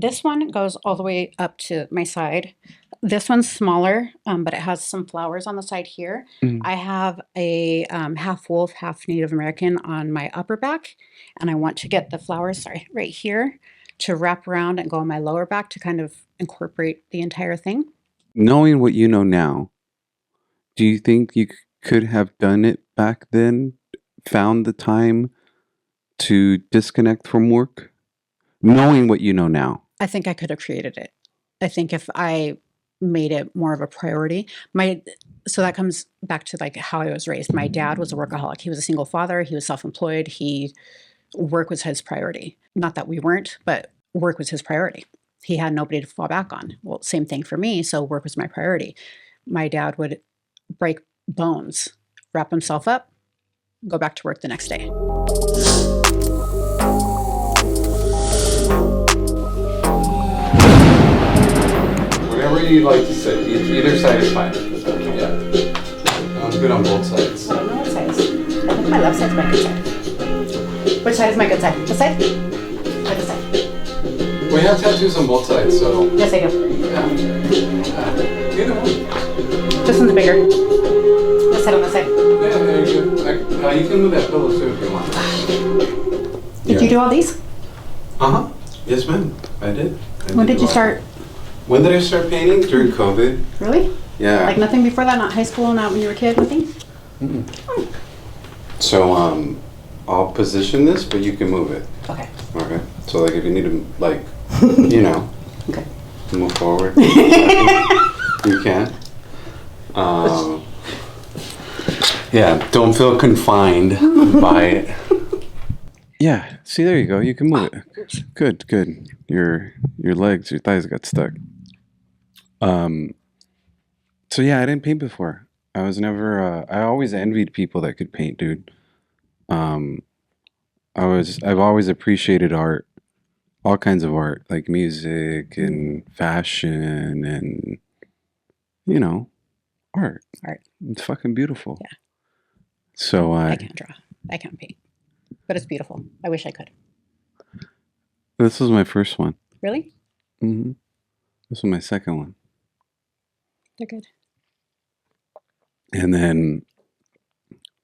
This one goes all the way up to my side. This one's smaller, but it has some flowers on the side here. Mm. I have a half wolf, half Native American on my upper back, and I want to get the flowers, right here to wrap around and go on my lower back to kind of incorporate the entire thing. Knowing what you know now, do you think you could have done it back then? Found the time to disconnect from work? Knowing what you know now. I think I could have created it. I think if I made it more of a priority, so that comes back to like how I was raised. My dad was a workaholic. He was a single father. He was self-employed. Work was his priority. Not that we weren't, but work was his priority. He had nobody to fall back on. Well, same thing for me. So work was my priority. My dad would break bones, wrap himself up, go back to work the next day. Whatever you like to sit. Either side is fine. Yeah. I'm good on both sides. I don't know what side is. I think my left side's my good side. Which side is my good side? This side? Or this side? We have tattoos on both sides, so. Yes, I do. Yeah. Either one. This one's bigger. This side on this side. Yeah, there you go. You can move that pillow too if you want. Did you do all these? Uh-huh. Yes, ma'am. I did. When did you start? When did I start painting? During COVID. Really? Yeah. Like nothing before that? Not high school, not when you were a kid, nothing? Mm-mm. So, I'll position this, but you can move it. Okay. Okay. So, like, if you need to, like, you know, okay. Move forward, you can. Yeah, don't feel confined by it. Yeah, see, there you go. You can move it. Good, good. Your legs, your thighs got stuck. So yeah, I didn't paint before. I was never. I always envied people that could paint, dude. I've always appreciated art, all kinds of art, like music and fashion and, you know, art. Art. It's fucking beautiful. Yeah. So I can't draw. I can't paint. But it's beautiful. I wish I could. This was my first one. Really? Mm-hmm. This was my second one. They're good. And then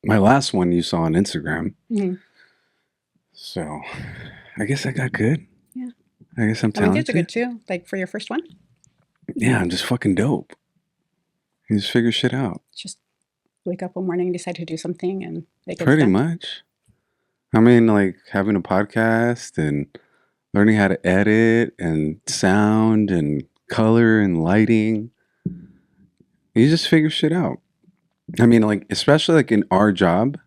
my last one you saw on Instagram. Mm-hmm. So I guess I got good. Yeah. I guess I'm talented. I mean, yours are good too. Like for your first one. Yeah, I'm just fucking dope. You just figure shit out. Just wake up one morning and decide to do something and make it Pretty done. much. I mean, like having a podcast and learning how to edit and sound and color and lighting. You just figure shit out. I mean, like, especially like in our job,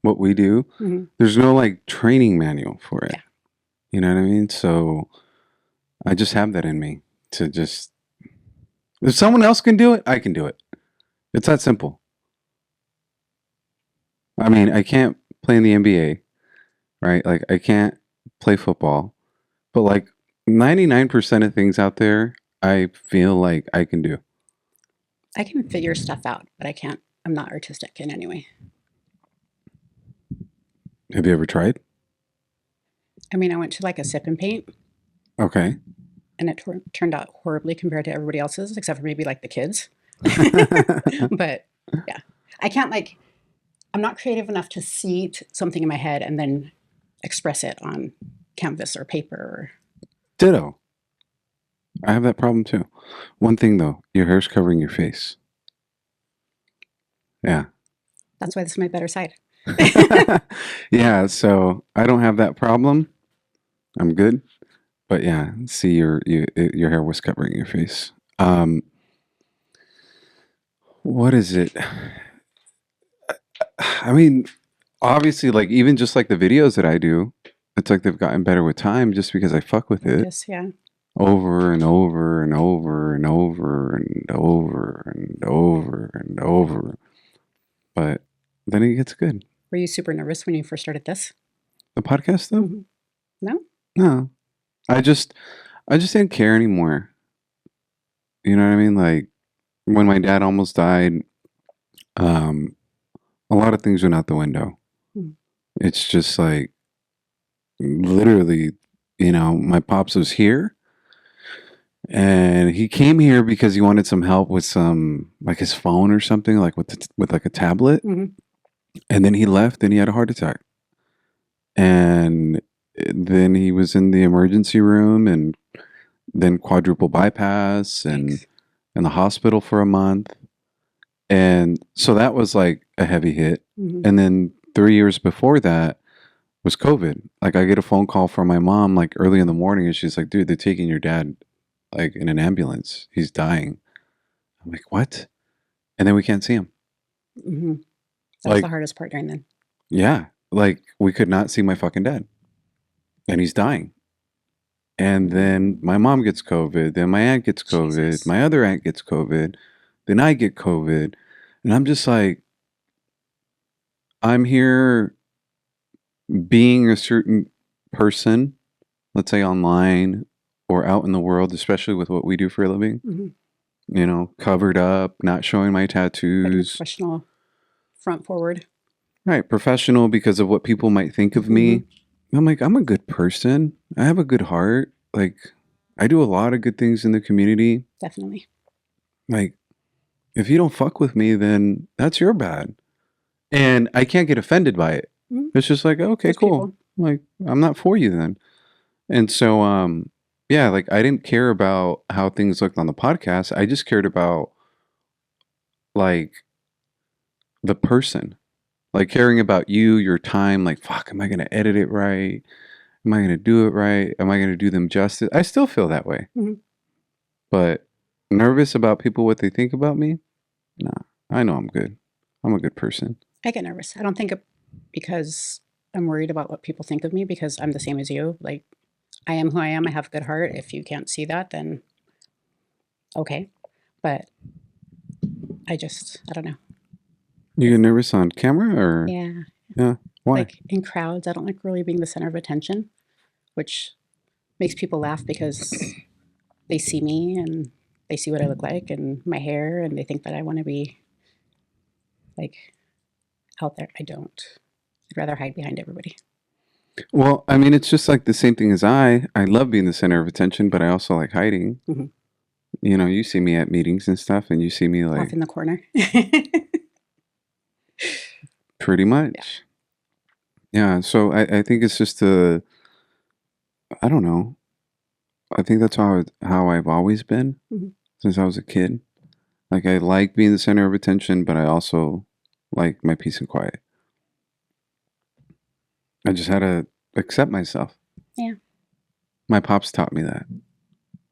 what we do, Mm-hmm. there's no like training manual for it. Yeah. You know what I mean? So I just have that in me to just, if someone else can do it, I can do it. It's that simple. I mean, I can't play in the NBA, right? Like, I can't play football, but like 99% of things out there, I feel like I can do. I can figure stuff out, but I'm not artistic in any way. Have you ever tried? I mean, I went to like a sip and paint. Okay. And it turned out horribly compared to everybody else's, except for maybe like the kids. But yeah, I'm not creative enough to see something in my head and then express it on canvas or paper. Ditto. I have that problem too. One thing though, your hair's covering your face. Yeah. That's why this is my better side. Yeah, so I don't have that problem. I'm good. But yeah, see your hair was covering your face. What is it? I mean, obviously, like even just like the videos that I do, it's like they've gotten better with time just because I fuck with it. Yes, yeah. Over and over and over and over and over and over and over. But then it gets good. Were you super nervous when you first started this? The podcast though? Mm-hmm. No? No. I just didn't care anymore. You know what I mean? Like when my dad almost died, a lot of things went out the window. Mm. It's just like literally, you know, my pops was here, And he came here because he wanted some help with some, like his phone or something, like with like a tablet. Hmm. And then he left and he had a heart attack. And then he was in the emergency room and then quadruple bypass and Thanks. in the hospital for a month. And so that was like a heavy hit. Hmm. And then 3 years before that was COVID. Like I get a phone call from my mom like early in the morning and she's like, dude, they're taking your dad like in an ambulance. He's dying. I'm like, what? And then we can't see him. Hmm. That was the Like, hardest part during then. yeah, like we could not see my fucking dad. And he's dying. And then my mom gets COVID. Then my aunt gets COVID. Jesus. My other aunt gets COVID. Then I get COVID. And I'm just like, I'm here being a certain person, let's say online or out in the world, especially with what we do for a living, Hmm. you know, covered up, not showing my Like a tattoos. professional front forward. Right. Professional because of what people might think of Hmm. me. I'm like, I'm a good person. I have a good heart. Like, I do a lot of good things in the community. Definitely. Like, if you don't fuck with me, then that's your bad. And I can't get offended by it. Mhm. It's just like, okay, There's cool. people. Like, I'm not for you then. And so, yeah, like I didn't care about how things looked on the podcast. I just cared about like the person, like caring about you, your time. Like, fuck, am I going to edit it right? Am I going to do it right? Am I going to do them justice? I still feel that way, Mhm. but nervous about people, what they think about me? Nah, I know I'm good. I'm a good person. I get nervous. I don't think because I'm worried about what people think of me because I'm the same as you. Like, I am who I am. I have a good heart. If you can't see that, then okay. But I don't know. You get nervous on camera or? Yeah. Yeah. Why? Like in crowds, I don't like really being the center of attention, which makes people laugh because they see me and they see what I look like and my hair and they think that I want to be like out there. I don't. I'd rather hide behind everybody. Well, I mean, it's just like the same thing as I love being the center of attention, but I also like hiding. Mhm. You know, you see me at meetings and stuff, and you see me Off like in the corner. pretty much. Yeah. So I think it's just I don't know. I think that's how I've always been Mhm. since I was a kid. Like I like being the center of attention, but I also like my peace and quiet. I just had to accept myself. Yeah. My pops taught me that.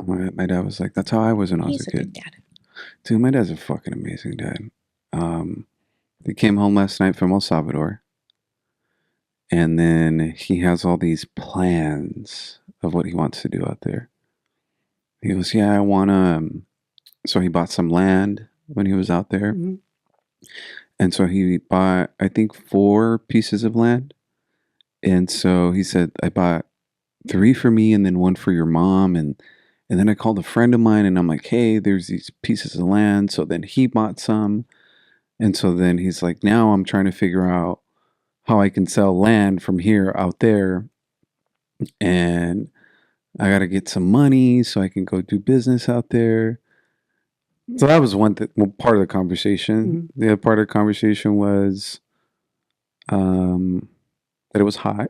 My dad was like, that's how I was when I was a He's a good kid. dad. Dude, my dad's a fucking amazing dad. Um, he came home last night from El Salvador, and then he has all these plans of what he wants to do out there. He goes, yeah, I want to. So he bought some land when he was out there. Mhm. And so he bought, I think, 4 pieces of land. And so he said, I bought 3 for me and then 1 for your mom. And then I called a friend of mine and I'm like, hey, there's these pieces of land. So then he bought some. And so then he's like, now I'm trying to figure out how I can sell land from here out there. And I got to get some money so I can go do business out there. So that was part of the conversation. Mhm. The other part of the conversation was that it was hot.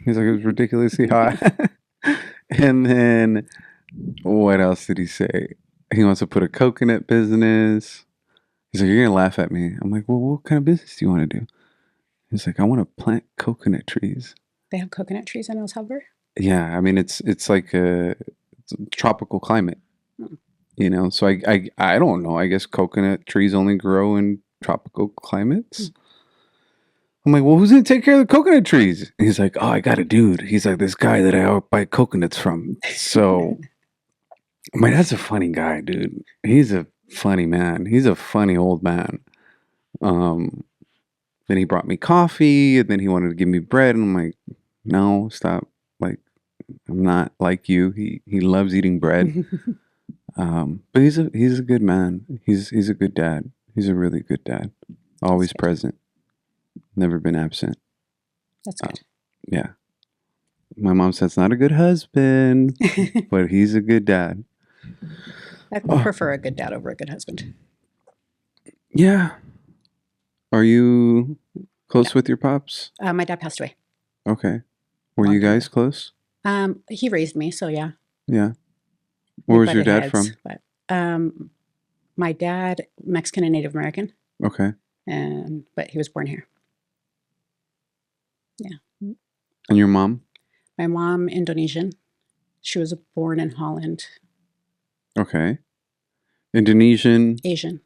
He's like, it was ridiculously hot. And then what else did he say? He wants to put a coconut business. He's like, you're going to laugh at me. I'm like, well, what kind of business do you want to do? He's like, I want to plant coconut trees. They have coconut trees in El Salvador. Yeah, I mean, it's like it's a tropical climate, Mm. you know. So I don't know. I guess coconut trees only grow in tropical climates. Mm. I'm like, well, who's gonna take care of the coconut trees? And he's like, oh, I got a dude. He's like this guy that I buy coconuts from. So, my dad's a funny guy, dude. He's a funny man. He's a funny old man. Um, then he brought me coffee, and then he wanted to give me bread, and I'm like, no, stop. Like, I'm not like you. He loves eating bread. But he's a good man. He's a good dad. He's a really good dad. Always good. present. Never been absent. That's good. Yeah. My mom says not a good husband, but he's a good dad. I Oh, prefer a good dad over a good husband. yeah. Are you close No. with your pops? My dad passed away Okay. Were a long you time guys ago. close? He raised me, so yeah, Yeah. we Where was your butted dad heads. from? But my dad, Mexican and Native American, Okay. but he was born here. Yeah. And your mom? My mom, Indonesian. She was born in Holland. Okay. Indonesian. Asian.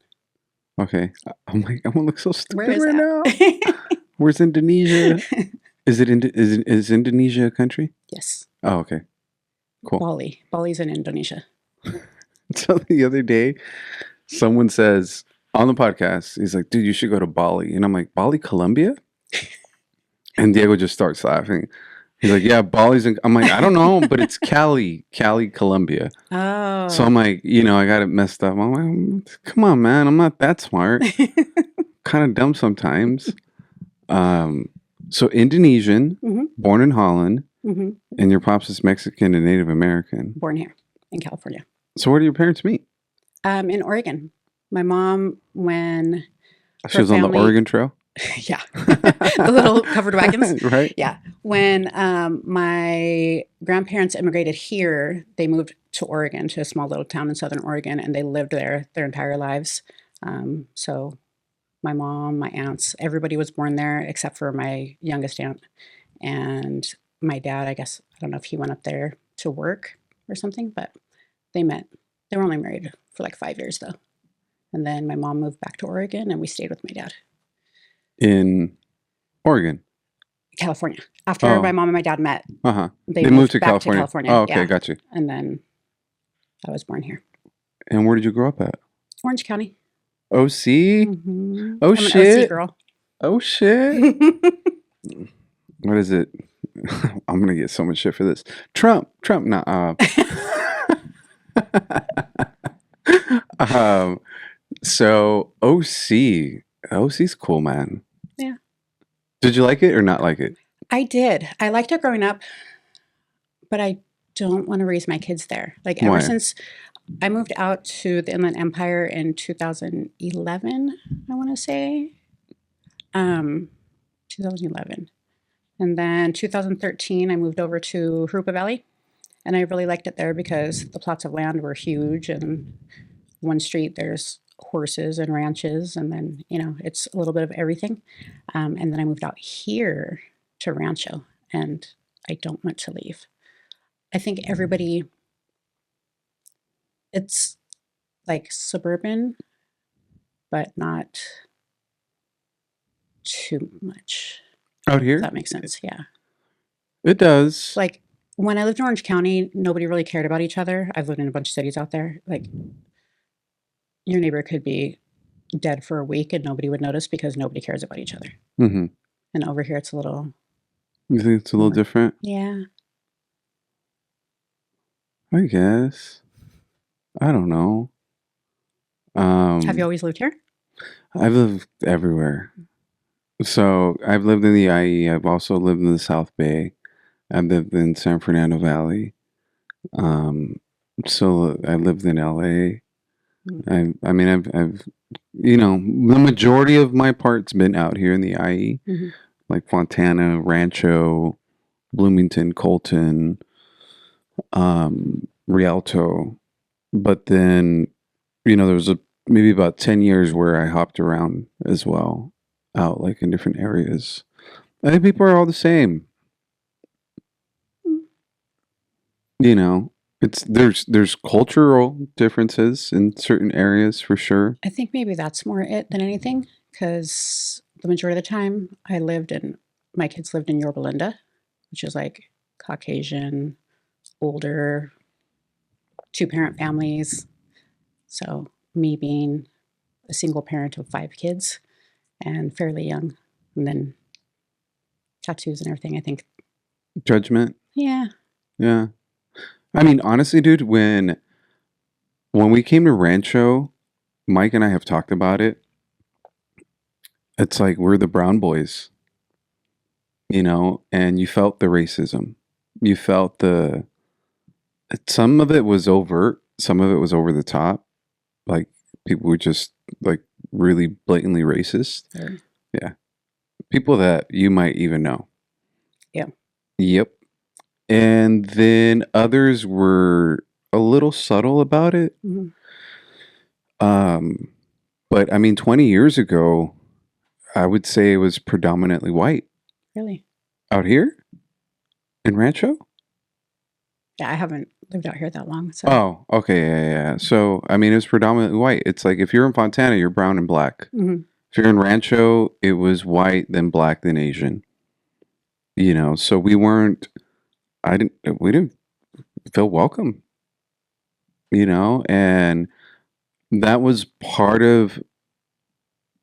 Okay. Oh my, I'm gonna look so Where stupid is right that? now. Where's Indonesia? Is Indonesia a country? Yes. Oh, okay. Cool. Bali. Bali's in Indonesia. So the other day, someone says on the podcast, he's like, dude, you should go to Bali. And I'm like, Bali, Colombia? And Diego just starts laughing. He's like, yeah, Bali's in. I'm like, I don't know, but it's Cali, Colombia. So Oh. I'm like, I got it messed up. I'm like, come on, man. I'm not that smart. Kind of dumb sometimes. So Indonesian, hmm born in Holland, hmm and your pops is Mexican and Native American. Born here in California. So where do your parents meet? In Oregon. My mom, when She her was on the family, Oregon Trail, yeah, the little covered wagons. right? Yeah. When my grandparents immigrated here, they moved to Oregon, to a small little town in southern Oregon, and they lived there their entire lives. So my mom, my aunts, everybody was born there except for my youngest aunt. And my dad, I guess, I don't know if he went up there to work or something, but they met. They were only married for like 5 years though. And then my mom moved back to Oregon and we stayed with my dad. In Oregon. California. After my Oh, mom and my dad met, uh-huh. they They moved moved to back to California. California. Oh, okay, Yeah. got you. And then I was born here. And where did you grow up at? Orange County. OC? hmm Oh I'm an OC shit. girl. Oh shit. What is it? I'm gonna get so much shit for this. Trump, nah. um, so OC's cool, man. Yeah. Did you like it or not like it? I did. I liked it growing up, but I don't want to raise my kids there. Like ever Why? since I moved out to the Inland Empire in 2011, I want to say. 2011. And then 2013, I moved over to Harupa Valley. And I really liked it there because the plots of land were huge. And one street, there's horses and ranches. And then, it's a little bit of everything. And then I moved out here to Rancho. And I don't want to leave. I think everybody, it's like suburban, but not too much. Out If here? that makes sense. Yeah. It does. Like when I lived in Orange County, nobody really cared about each other. I've lived in a bunch of cities out there. Like your neighbor could be dead for a week and nobody would notice because nobody cares about each other. Mm-hmm. And over here, it's a little, You think it's a little more. different? Yeah. I guess. I don't know. Have you always lived here? I've lived everywhere. So I've lived in the IE. I've also lived in the South Bay. I've lived in San Fernando Valley. So I lived in LA. I've the majority of my part's been out here in the IE, Mm-hmm. like Fontana, Rancho, Bloomington, Colton, Rialto. But then, there was maybe about 10 years where I hopped around as well, out like in different areas. I think people are all the same. There's cultural differences in certain areas for sure. I think maybe that's more it than anything because the majority of the time my kids lived in Yorba Linda, which is like Caucasian, older, two-parent families. So me being a single parent of 5 kids and fairly young, and then tattoos and everything, I think, Judgment. yeah. Yeah. I mean, honestly, dude, when we came to Rancho, Mike and I have talked about it. It's like we're the brown boys, and you felt the racism. You felt some of it was overt, some of it was over the top. Like people were just like really blatantly racist. Or- Yeah. People that you might even know. Yeah. Yep. And then others were a little subtle about it. Mhm. But I mean, 20 years ago, I would say it was predominantly white. Really? Out here in Rancho? Yeah, I haven't lived out here that long. So Oh, okay. Yeah. So, I mean, it was predominantly white. It's like if you're in Fontana, you're brown and black. Mhm. If you're in Rancho, it was white, then black, then Asian. You know, so we didn't feel welcome, you know, and that was part of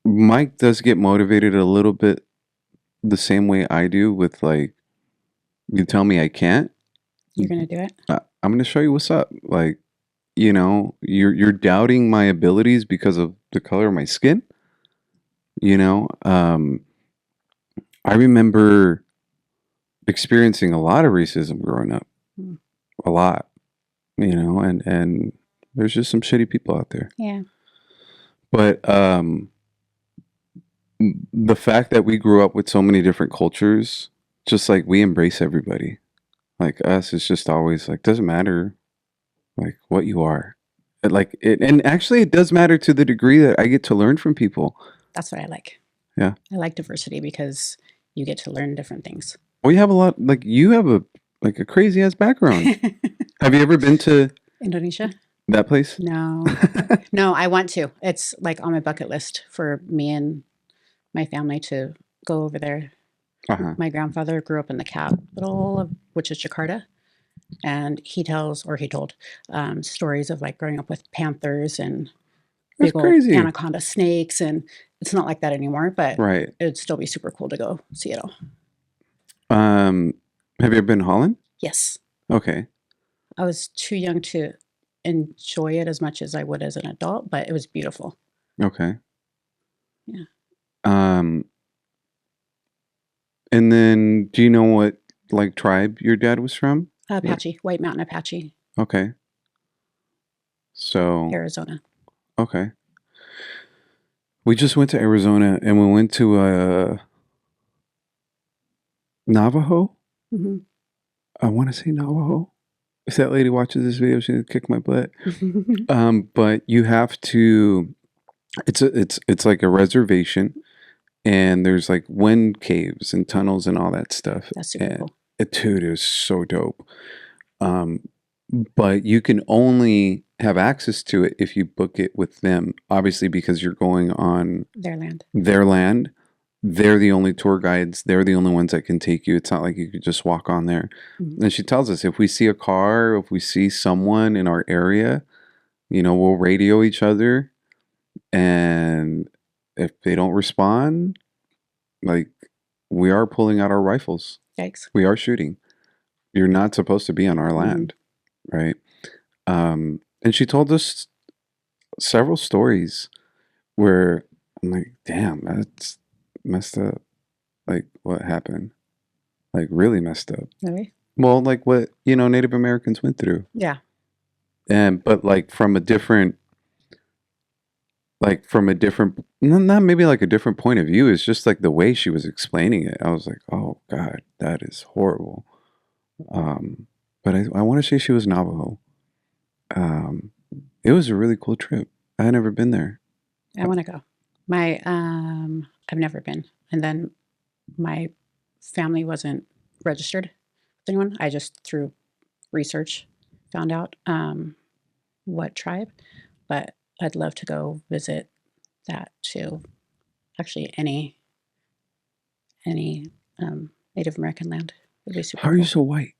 Mike does get motivated a little bit the same way I do with like, you tell me I can't, You're going to do it? I'm going to show you what's up. Like, you know, you're doubting my abilities because of the color of my skin. You know, I remember experiencing a lot of racism growing up, Mm. a lot, you know, and there's just some shitty people out there. Yeah. But the fact that we grew up with so many different cultures, just like we embrace everybody. Like us, it's just always like doesn't matter like what you are. Like it, and actually it does matter to the degree that I get to learn from people. That's what I like. Yeah. I like diversity because you get to learn different things. Well, you have a lot, like you have a crazy ass background. Have you ever been to Indonesia? that place? No. No, I want to. It's like on my bucket list for me and my family to go over there. Uh-huh. My grandfather grew up in the capital of, which is Jakarta. And he told stories of like growing up with panthers and That's big old crazy. anaconda snakes. And it's not like that anymore, but Right. it'd still be super cool to go see it all. Have you ever been to Holland? Yes. Okay. I was too young to enjoy it as much as I would as an adult, but it was beautiful. Okay. Yeah. And then do you know what like tribe your dad was from? Apache, White Mountain Apache, Okay. So, Arizona. okay. We just went to Arizona and we went to Navajo. Mhm. I want to say Navajo. If that lady watches this video, she's gonna kick my butt. But you have to. It's like a reservation, and there's like wind caves and tunnels and all that stuff. That's super And cool. dude, it was so dope. But you can only have access to it if you book it with them. Obviously, because you're going on Their land. their land. They're the only tour guides. They're the only ones that can take you. It's not like you could just walk on there. Mhm. And she tells us if we see a car, if we see someone in our area, you know, we'll radio each other. And if they don't respond, like we are pulling out our rifles. Yikes. We are shooting. You're not supposed to be on our Mhm. land, right? And she told us several stories where I'm like, damn, that's messed up. Like what happened? Like really messed up. Really? Well, like what, you know, Native Americans went through. Yeah. But like from a different not maybe like a different point of view. It's just like the way she was explaining it. I was like, oh God, that is horrible. But I want to say she was Navajo. It was a really cool trip. I had never been there. I want to go. I've never been. And then my family wasn't registered with anyone. I just through research found out what tribe, but I'd love to go visit that too. Actually, any Native American land would be super How are you cool. so white?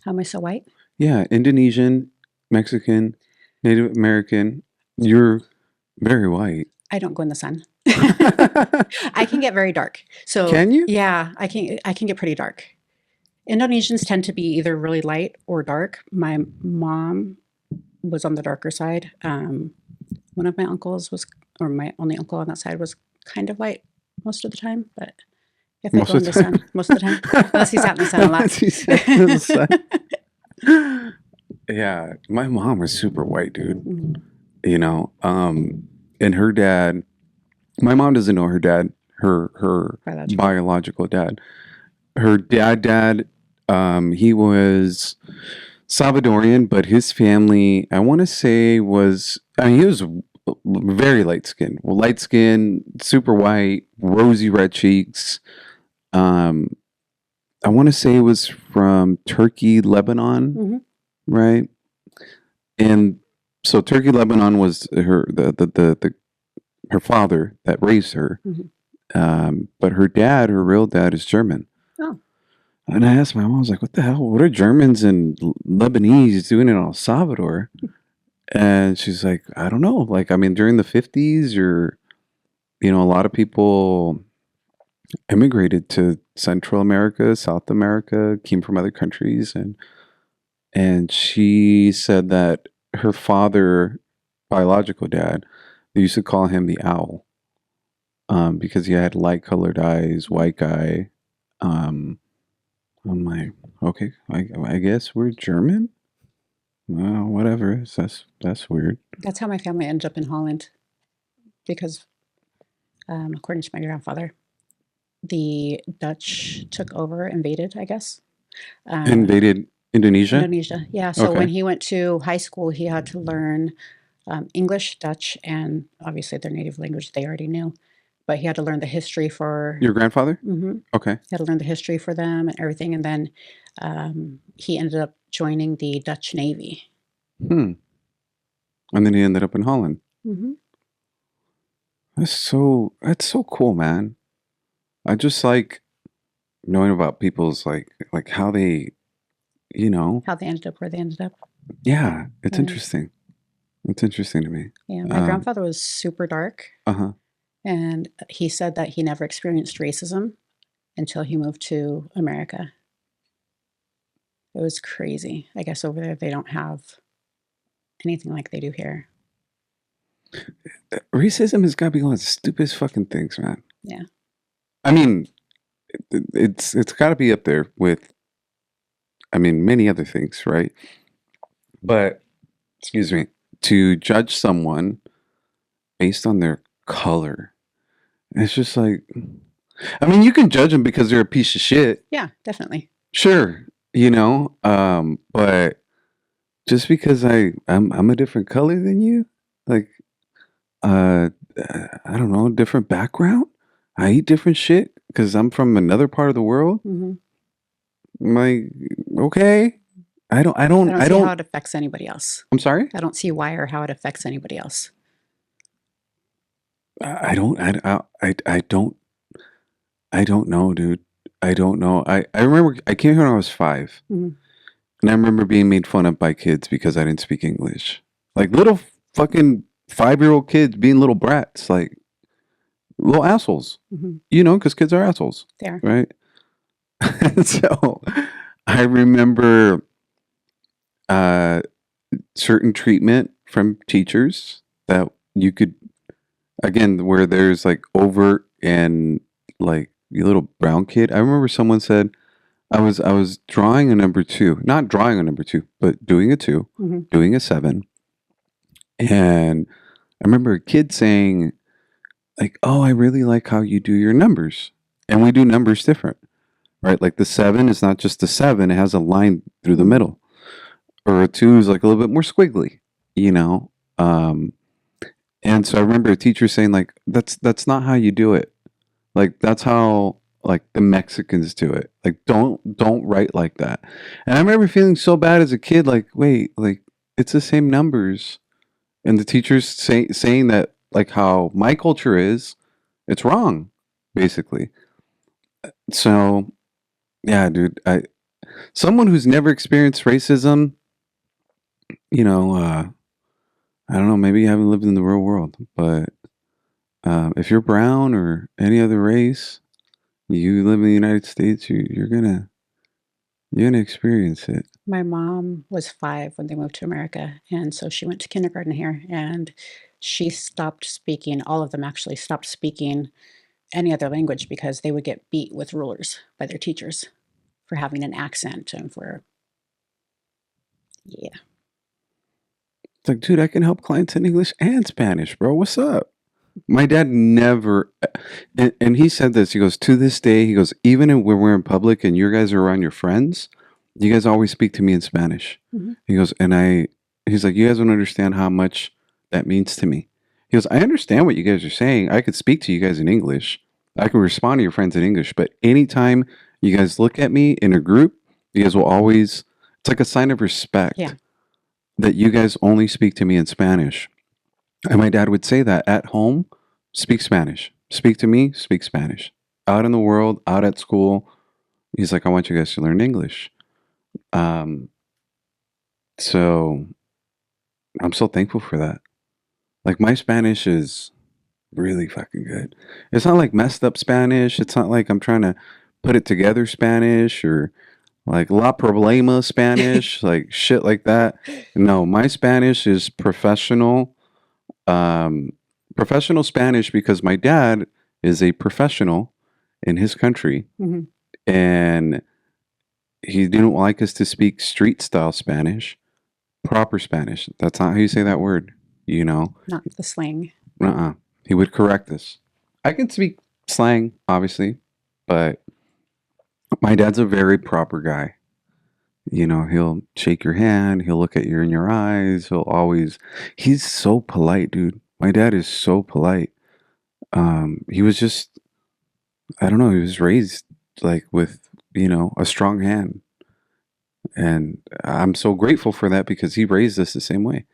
How am I so white? Yeah, Indonesian, Mexican, Native American. You're very white. I don't go in the sun. I can get very dark. So Can you? Yeah, I can get pretty dark. Indonesians tend to be either really light or dark. My mom was on the darker side. One of my uncles was, or my only uncle on that side was kind of light most of the time, but if I Most go of in the the sun, most of the time, unless he sat in the sun a lot. Unless he sat in the sun. Yeah, my mom was super white, dude. Mhm. You know, and her dad. My mom doesn't know her dad, her Biological. biological dad. Her dad, he was Salvadorian, but his family, I want to say, was. I mean, he was very light skinned. Well, light skin, super white, rosy red cheeks. Um, I want to say it was from Turkey, Lebanon, Hmm. right? And so Turkey, Lebanon was the her father that raised her. Hmm. But her dad, her real dad, is German. Oh, And I asked my mom, I was like, "What the hell? What are Germans and Lebanese doing in El Salvador?" And she's like, "I don't know. Like, I mean, during the 50s, or a lot of people immigrated to Central America, South America, came from other countries, and she said that her father, biological dad, they used to call him the owl, because he had light colored eyes, white guy. Um, I'm like, okay, I guess we're German. Well, whatever. That's weird. that's how my family ended up in Holland because, according to my grandfather, the Dutch took over, invaded, I guess. Uh, Invaded Indonesia. Indonesia. Yeah. So when Okay, he went to high school, he had to learn English, Dutch, and obviously their native language they already knew. But he had to learn the history for. your grandfather. Mhm. Okay. He had to learn the history for them and everything. And then he ended up joining the Dutch Navy. Hmm. And then he ended up in Holland. Hmm. That's so cool, man. I just like knowing about people's like how they, you know, How they ended up where they ended up. yeah, it's Yeah. interesting. It's interesting to me. Yeah. My Um, grandfather was super dark. uh-huh. And he said that he never experienced racism until he moved to America. It was crazy. I guess over there they don't have anything like they do here. Racism has got to be one of the stupidest fucking things, man. Yeah. I mean, it's got to be up there with, I mean, many other things, right? But excuse me, to judge someone based on their color, it's just like, I mean, you can judge them because they're a piece of shit, Yeah, definitely. sure, but just because I'm a different color than you, like, uh, I don't know, different background. I eat different shit because I'm from another part of the world. Hmm. I'm like, okay, I don't, I I don't, don't I see how don't. it affects anybody else. I'm sorry. I don't see why or how it affects anybody else. I don't. I don't know, dude. I don't know. I remember I came here when I was 5, Hmm. and I remember being made fun of by kids because I didn't speak English. Like little fucking 5-year-old kids being little brats, like little assholes. Hmm. Because kids are assholes, They are. right? So I remember uh, certain treatment from teachers that you could, again, where there's like overt and like you little brown kid. I remember someone said I was drawing a number two, not drawing a number two, but doing a two, Hmm. doing a seven, and I remember a kid saying like, "Oh, I really like how you do your numbers," and we do numbers different, right? Like the seven is not just a seven; it has a line through the Hmm. middle, or a two is like a little bit more squiggly, you know. Um, and so I remember a teacher saying like, "That's not how you do it. Like that's how like the Mexicans do it. Like don't write like that." And I remember feeling so bad as a kid, like, wait, like it's the same numbers. And the teachers saying that like how my culture is, it's wrong, basically. So yeah, dude, someone who's never experienced racism, you know, I don't know, maybe you haven't lived in the real world, but if you're brown or any other race, you live in the United States, you're gonna experience it. My mom was 5 when they moved to America. And so she went to kindergarten here and she stopped speaking. All of them actually stopped speaking any other language because they would get beat with rulers by their teachers for having an accent and for, yeah. It's like, dude, I can help clients in English and Spanish, bro. What's up? My dad never, and he said this. He goes, to this day, he goes, even when we're in public and you guys are around your friends, you guys always speak to me in Spanish. Mm-hmm. He goes, he's like, you guys don't understand how much that means to me. He goes, I understand what you guys are saying. I could speak to you guys in English. I can respond to your friends in English. But anytime you guys look at me in a group, you guys will always, it's like a sign of respect that you guys only speak to me in Spanish. And my dad would say that at home, speak Spanish. Speak to me, speak Spanish. Out in the world, out at school, he's like, I want you guys to learn English. So I'm so thankful for that. Like my Spanish is really fucking good. It's not like messed up Spanish. It's not like I'm trying to put it together Spanish or like La Problema Spanish, like shit like that. No, my Spanish is professional. Professional Spanish because my dad is a professional in his country, Mm-hmm. and he didn't like us to speak street style Spanish, proper Spanish. That's not how you say that word, you know? Not the slang. He would correct us. I can speak slang, obviously, but my dad's a very proper guy. You know, he'll shake your hand, he'll look at you in your eyes, he's so polite, dude. My dad is so polite. He was just, I don't know, he was raised like with, you know, a strong hand. And I'm so grateful for that because he raised us the same way.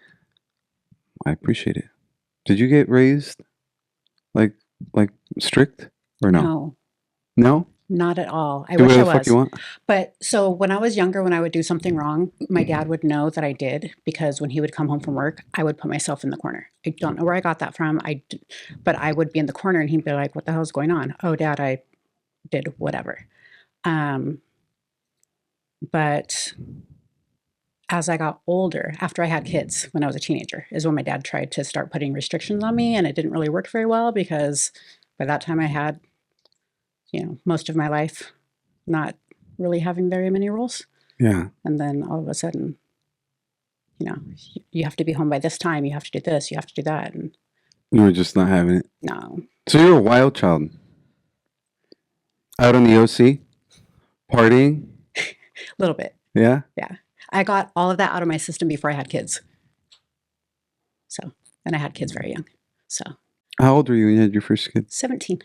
I appreciate it. Did you get raised like strict or no? No, No? not at all. I Do wish I whatever the fuck you was. want? But so when I was younger, when I would do something wrong, my dad would know that I did because when he would come home from work, I would put myself in the corner. I don't know where I got that from. But I would be in the corner and he'd be like, "What the hell's going on?" "Oh, Dad, I did whatever." But as I got older, after I had kids, when I was a teenager, is when my dad tried to start putting restrictions on me, and it didn't really work very well because by that time I had, you know, most of my life not really having very many rules. Yeah. And then all of a sudden, you know, you have to be home by this time, you have to do this, you have to do that. And You were just not having it. no, So you're a wild child. Out on the OC? Partying? a little bit. Yeah? Yeah. I got all of that out of my system before I had kids. So, and I had kids very young. So, How old were you when you had your first kid? 17.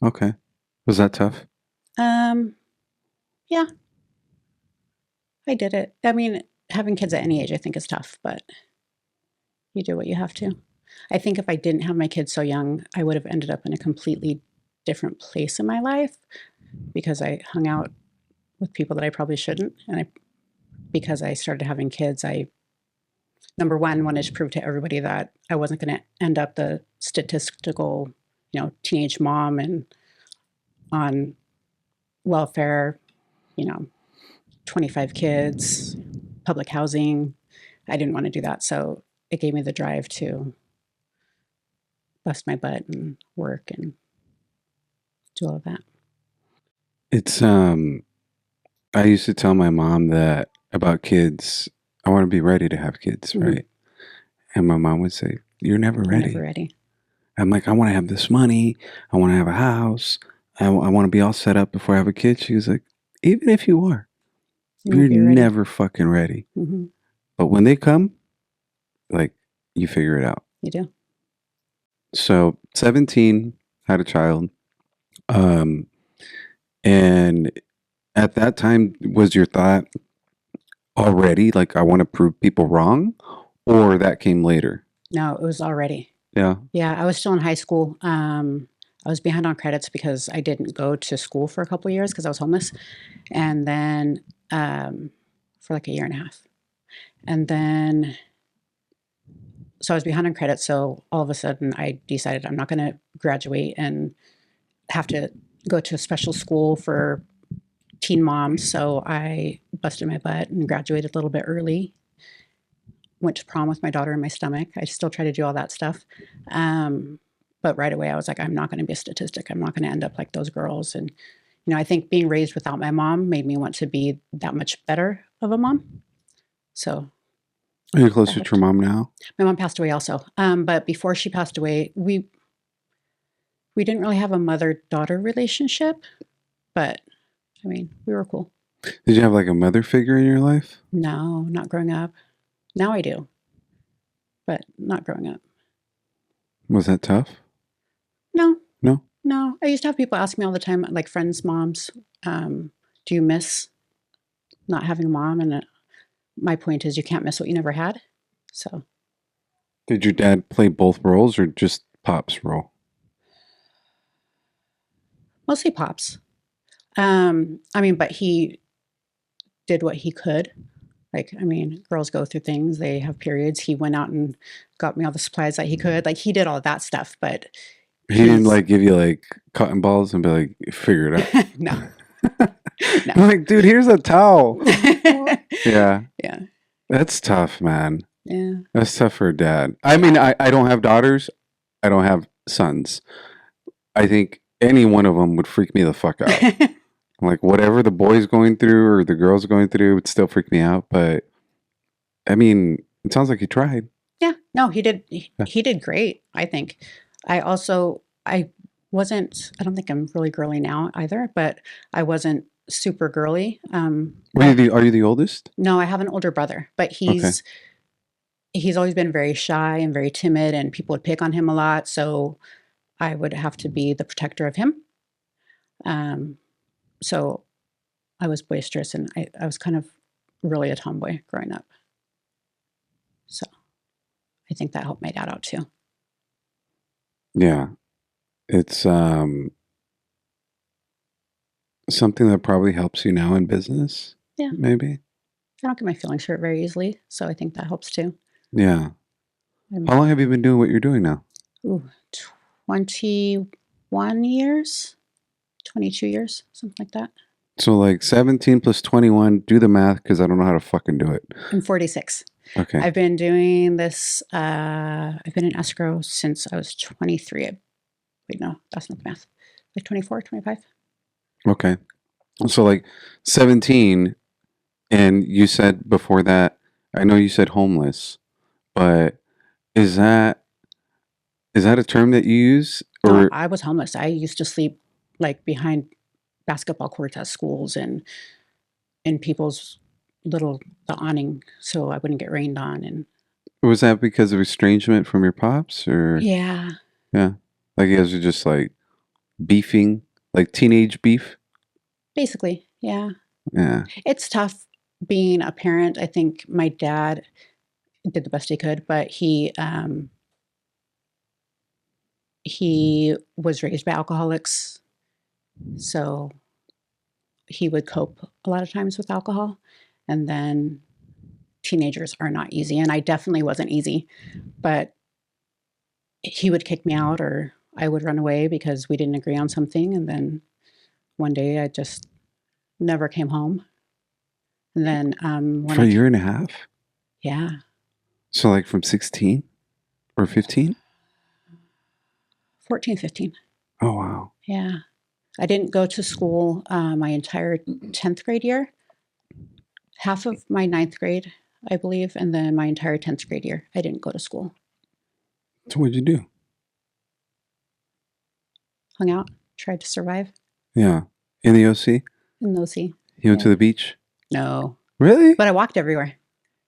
Okay. Was that tough? Yeah, I did it. I mean, having kids at any age, I think is tough, but you do what you have to. I think if I didn't have my kids so young, I would have ended up in a completely different place in my life because I hung out with people that I probably shouldn't. And because I started having kids, I, number one, wanted to prove to everybody that I wasn't going to end up the statistical, you know, teenage mom and on welfare, you know, 25 kids, public housing. I didn't want to do that. So it gave me the drive to bust my butt and work and do all of that. It's I used to tell my mom that about kids, I want to be ready to have kids, Mhm. right? And my mom would say, "You're never I'm ready." never ready. I'm like, "I want to have this money. I want to have a house. I want to be all set up before I have a kid." She was like, "Even if you are, You you're won't be ready. never fucking ready. Mhm. But when they come, like, you figure it out." You do. So 17, had a child. Um, and at that time, was your thought already like, I want to prove people wrong? Or that came later? No, it was already. Yeah. Yeah, I was still in high school. I was behind on credits because I didn't go to school for a couple of years because I was homeless. And then for like a year and a half. And then, so I was behind on credits. So all of a sudden I decided I'm not going to graduate and have to go to a special school for teen moms. So I busted my butt and graduated a little bit early. Went to prom with my daughter in my stomach. I still try to do all that stuff. But right away I was like, I'm not going to be a statistic. I'm not going to end up like those girls. And, you know, I think being raised without my mom made me want to be that much better of a mom. So Are you close that with your mom now? My mom passed away also. But before she passed away, we didn't really have a mother-daughter relationship, but I mean, we were cool. Did you have like a mother figure in your life? No, not growing up. Now I do, but not growing up. Was that tough? No, No? no. I used to have people ask me all the time, like friends' moms, do you miss not having a mom? And my point is, you can't miss what you never had. So Did your dad play both roles or just Pop's role? mostly pops. I mean, but he did what he could. Like, I mean, girls go through things, they have periods. He went out and got me all the supplies that he could. Like, he did all of that stuff, but He didn't he's like give you like cotton balls and be like, figure it no, out. no. I'm like, dude, here's a towel. Yeah. Yeah, That's tough, man. yeah. That's tough for a dad. I mean, I don't have daughters. I don't have sons. I think any one of them would freak me the fuck out. Like whatever the boy's going through or the girl's going through would still freak me out. But I mean, it sounds like he tried. Yeah, no, he did. Yeah. He did great, I think. I wasn't. I don't think I'm really girly now either, but I wasn't super girly. Are you the oldest? No, I have an older brother, but Okay. he's always been very shy and very timid, and people would pick on him a lot. So I would have to be the protector of him. So I was boisterous, and I was kind of really a tomboy growing up. So I think that helped my dad out too. Yeah. It's something that probably helps you now in business. Yeah. Maybe. I don't get my feelings hurt very easily, so I think that helps too. Yeah. I'm, How long have you been doing what you're doing now? 21 years, 22 years, something like that. So like 17 plus 21, do the math because I don't know how to fucking do it. I'm 46. Okay. I've been doing this, I've been in escrow since I was 23. Wait, no, that's not the math. Like 24, 25. Okay. So like 17, and you said before that, I know you said homeless, but is that a term that you use? No, Or I was homeless. I used to sleep like behind basketball courts at schools and in people's the awning so I wouldn't get rained on. And was that because of estrangement from your pops? Or yeah, yeah, like you guys are just like beefing, like teenage beef? basically, yeah. Yeah. It's tough being a parent. I think my dad did the best he could, but he was raised by alcoholics, so he would cope a lot of times with alcohol. And then teenagers are not easy, and I definitely wasn't easy, but he would kick me out or I would run away because we didn't agree on something. And then one day I just never came home. And then when For a year and a half? yeah, So like from 16 or 15? 14, 15. Oh, wow. Yeah. I didn't go to school my entire 10th grade year, half of my 9th grade, I believe, and then my entire 10th grade year, I didn't go to school. So what'd you do? Hung out, tried to survive Yeah. In the OC? in the OC. You went to the beach? No, Really? but I walked everywhere.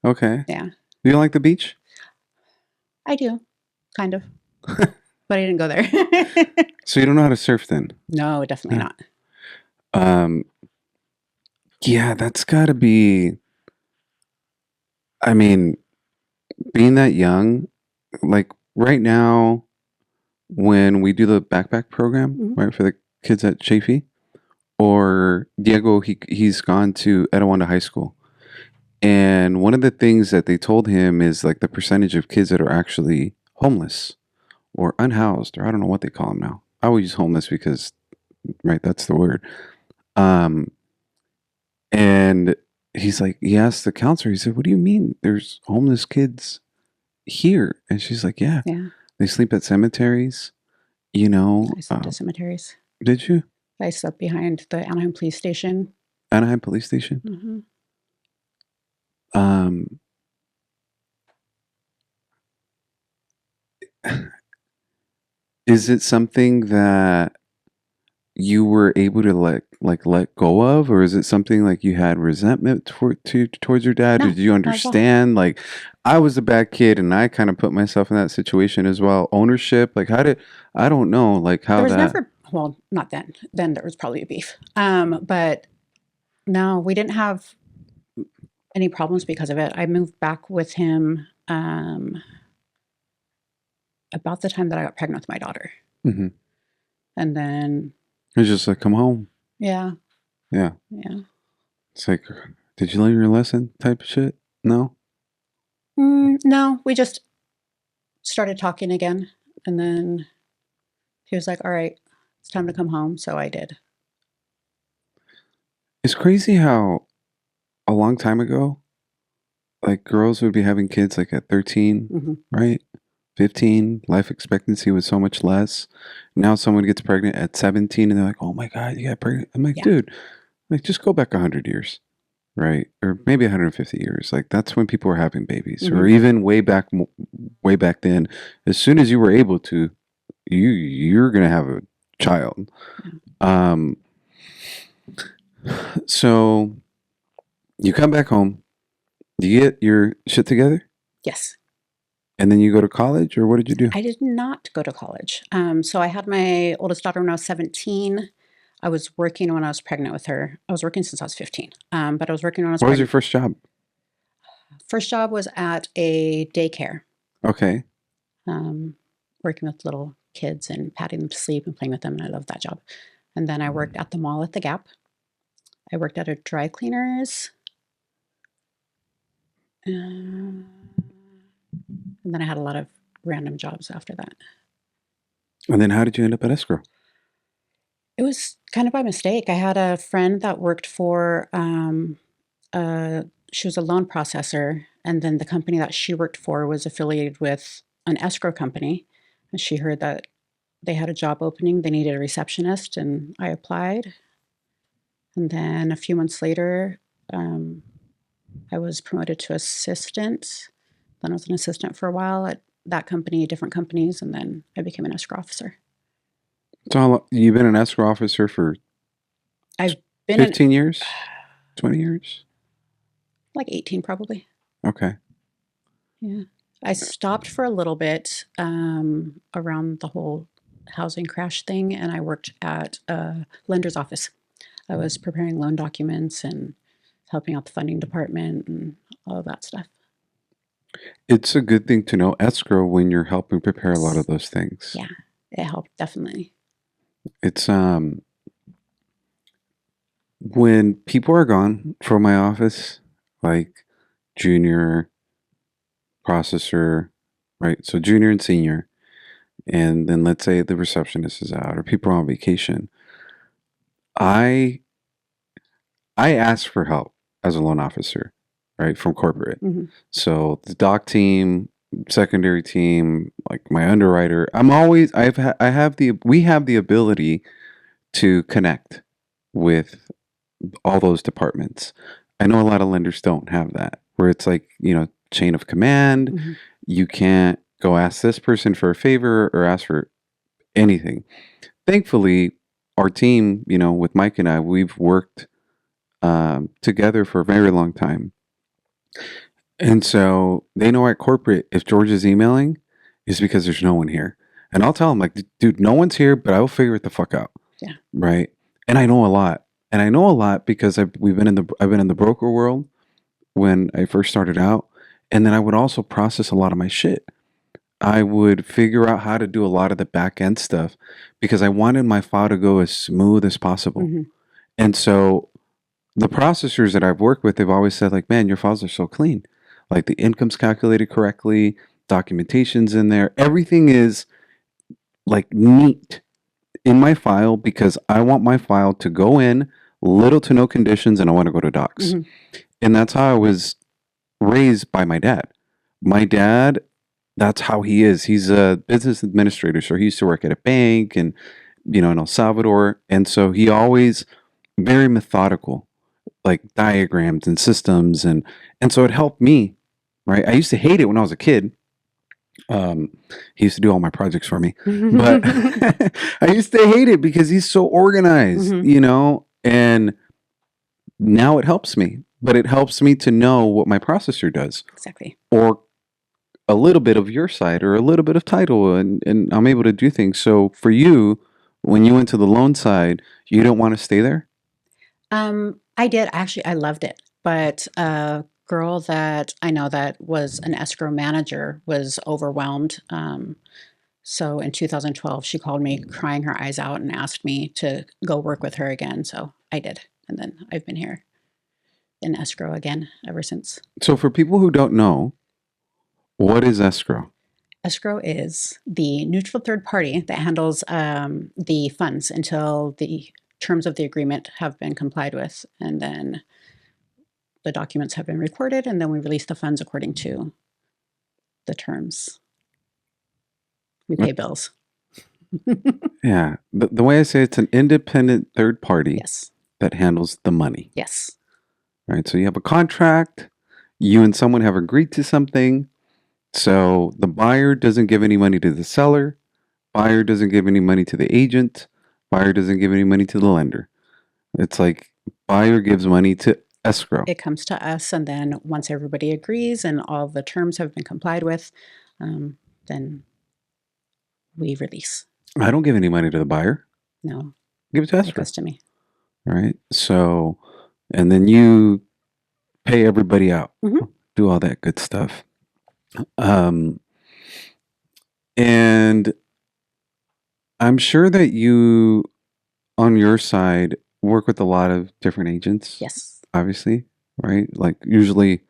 Okay. Yeah, You don't like the beach? I do, kind of, but I didn't go there. So you don't know how to surf then? No, definitely not. Yeah, that's gotta be, I mean, being that young, like right now, when we do the backpack program, Mhm. right, for the kids at Chafee, or Diego, he's gone to Etiwanda High School. And one of the things that they told him is like the percentage of kids that are actually homeless or unhoused, or I don't know what they call them now. I will use homeless because, right, that's the word. And he's like, he asked the counselor, he said, "What do you mean there's homeless kids here?" And she's like, "Yeah, Yeah, they sleep at cemeteries, you know." I slept at cemeteries. Did you? I slept behind the Anaheim police station. Anaheim Police Station? Hmm. Um, Is it something that you were able to let go of, or is it something like you had resentment towards your dad? No, Did you not at all. understand, like, I was a bad kid and I kind of put myself in that situation as well? Ownership, like, how did, I don't know, like, There how was that. never, well, not then. Then there was probably a beef. But no, we didn't have any problems because of it. I moved back with him about the time that I got pregnant with my daughter. Mhm. And then, It's just like, come home. yeah, Yeah. yeah. It's like, did you learn your lesson type of shit? No? No, we just started talking again. And then he was like, all right, it's time to come home. So I did. It's crazy how a long time ago, like, girls would be having kids like at 13, Hmm. right? 15, life expectancy was so much less. Now someone gets pregnant at 17 and they're like, oh my God, you got pregnant. I'm like, Yeah. dude, like, just go back 100 years, right? Or maybe 150 years. Like, that's when people were having babies. Or even way back then, as soon as you were able to, you're going to have a child. Yeah. Um, so you come back home, you get your shit together, Yes. and then you go to college, or what did you do? I did not go to college. So I had my oldest daughter when I was 17. I was working when I was pregnant with her. I was working since I was 15, but I was working when I was What was your pregnant. first job? First job was at a daycare, Okay. um, working with little kids and patting them to sleep and playing with them, and I loved that job. And then I worked at the mall at the Gap. I worked at a dry cleaners. And then I had a lot of random jobs after that. And then how did you end up at Escrow? It was kind of by mistake. I had a friend that worked for, she was a loan processor, and then the company that she worked for was affiliated with an escrow company. And she heard that they had a job opening, they needed a receptionist, and I applied. And then a few months later, um, I was promoted to assistant. Then I was an assistant for a while at that company, different companies, and then I became an escrow officer. So you've been an escrow officer for I've been in 15 years? 20 years? like 18 probably. Okay. Yeah. I stopped for a little bit around the whole housing crash thing, and I worked at a lender's office. I was preparing loan documents and helping out the funding department and all of that stuff. It's a good thing to know escrow when you're helping prepare a lot of those things. Yeah, it helped definitely. It's when people are gone from my office, like junior, processor, right? So junior and senior, and then let's say the receptionist is out or people are on vacation. I ask for help as a loan officer, right, from corporate. Hmm. So the doc team, secondary team, like my underwriter, I'm always I have the we have the ability to connect with all those departments. I know a lot of lenders don't have that, where it's like, chain of command. Hmm. You can't go ask this person for a favor or ask for anything. Thankfully, our team, with Mike and I, we've worked together for a very long time. And so they know at corporate, if George is emailing, it's because there's no one here. And I'll tell him, like, dude, no one's here, but I will figure it the fuck out. Yeah. Right. And I know a lot. And I know a lot because I've been in the broker world when I first started out. And then I would also process a lot of my shit. I would figure out how to do a lot of the back end stuff because I wanted my file to go as smooth as possible. Hmm. And so the processors that I've worked with, they've always said, like, man, your files are so clean. Like, the income's calculated correctly, documentation's in there. Everything is like neat in my file because I want my file to go in little to no conditions and I want to go to docs. Hmm. And that's how I was raised by my dad. My dad, that's how he is. He's a business administrator. So he used to work at a bank and, in El Salvador. And so he always very methodical, like diagrams and systems. And so it helped me, right? I used to hate it when I was a kid Um, he used to do all my projects for me, but I used to hate it because he's so organized, Hmm. you know, and now it helps me, but it helps me to know what my processor does Exactly. or a little bit of your side or a little bit of title, and I'm able to do things. So for you, when you went to the loan side, you don't want to stay there? I did actually. I loved it, but a girl that I know that was an escrow manager was overwhelmed. So in 2012, she called me crying her eyes out and asked me to go work with her again. So I did, and then I've been here in escrow again ever since. So for people who don't know, what is escrow? Escrow is the neutral third party that handles the funds until the terms of the agreement have been complied with, and then the documents have been recorded, and then we release the funds according to the terms. We pay bills. Yeah, the way I say it's an independent third party Yes. that handles the money, Yes. right? So you have a contract, you and someone have agreed to something. So the buyer doesn't give any money to the seller, buyer doesn't give any money to the agent, buyer doesn't give any money to the lender. It's like buyer gives money to escrow. It comes to us, and then once everybody agrees and all the terms have been complied with, then we release. I don't give any money to the buyer. No, Give it to it escrow, goes to me. right? So, and then you pay everybody out, Hmm. do all that good stuff. Um, and I'm sure that you, on your side, work with a lot of different agents, Yes. obviously, right? Like usually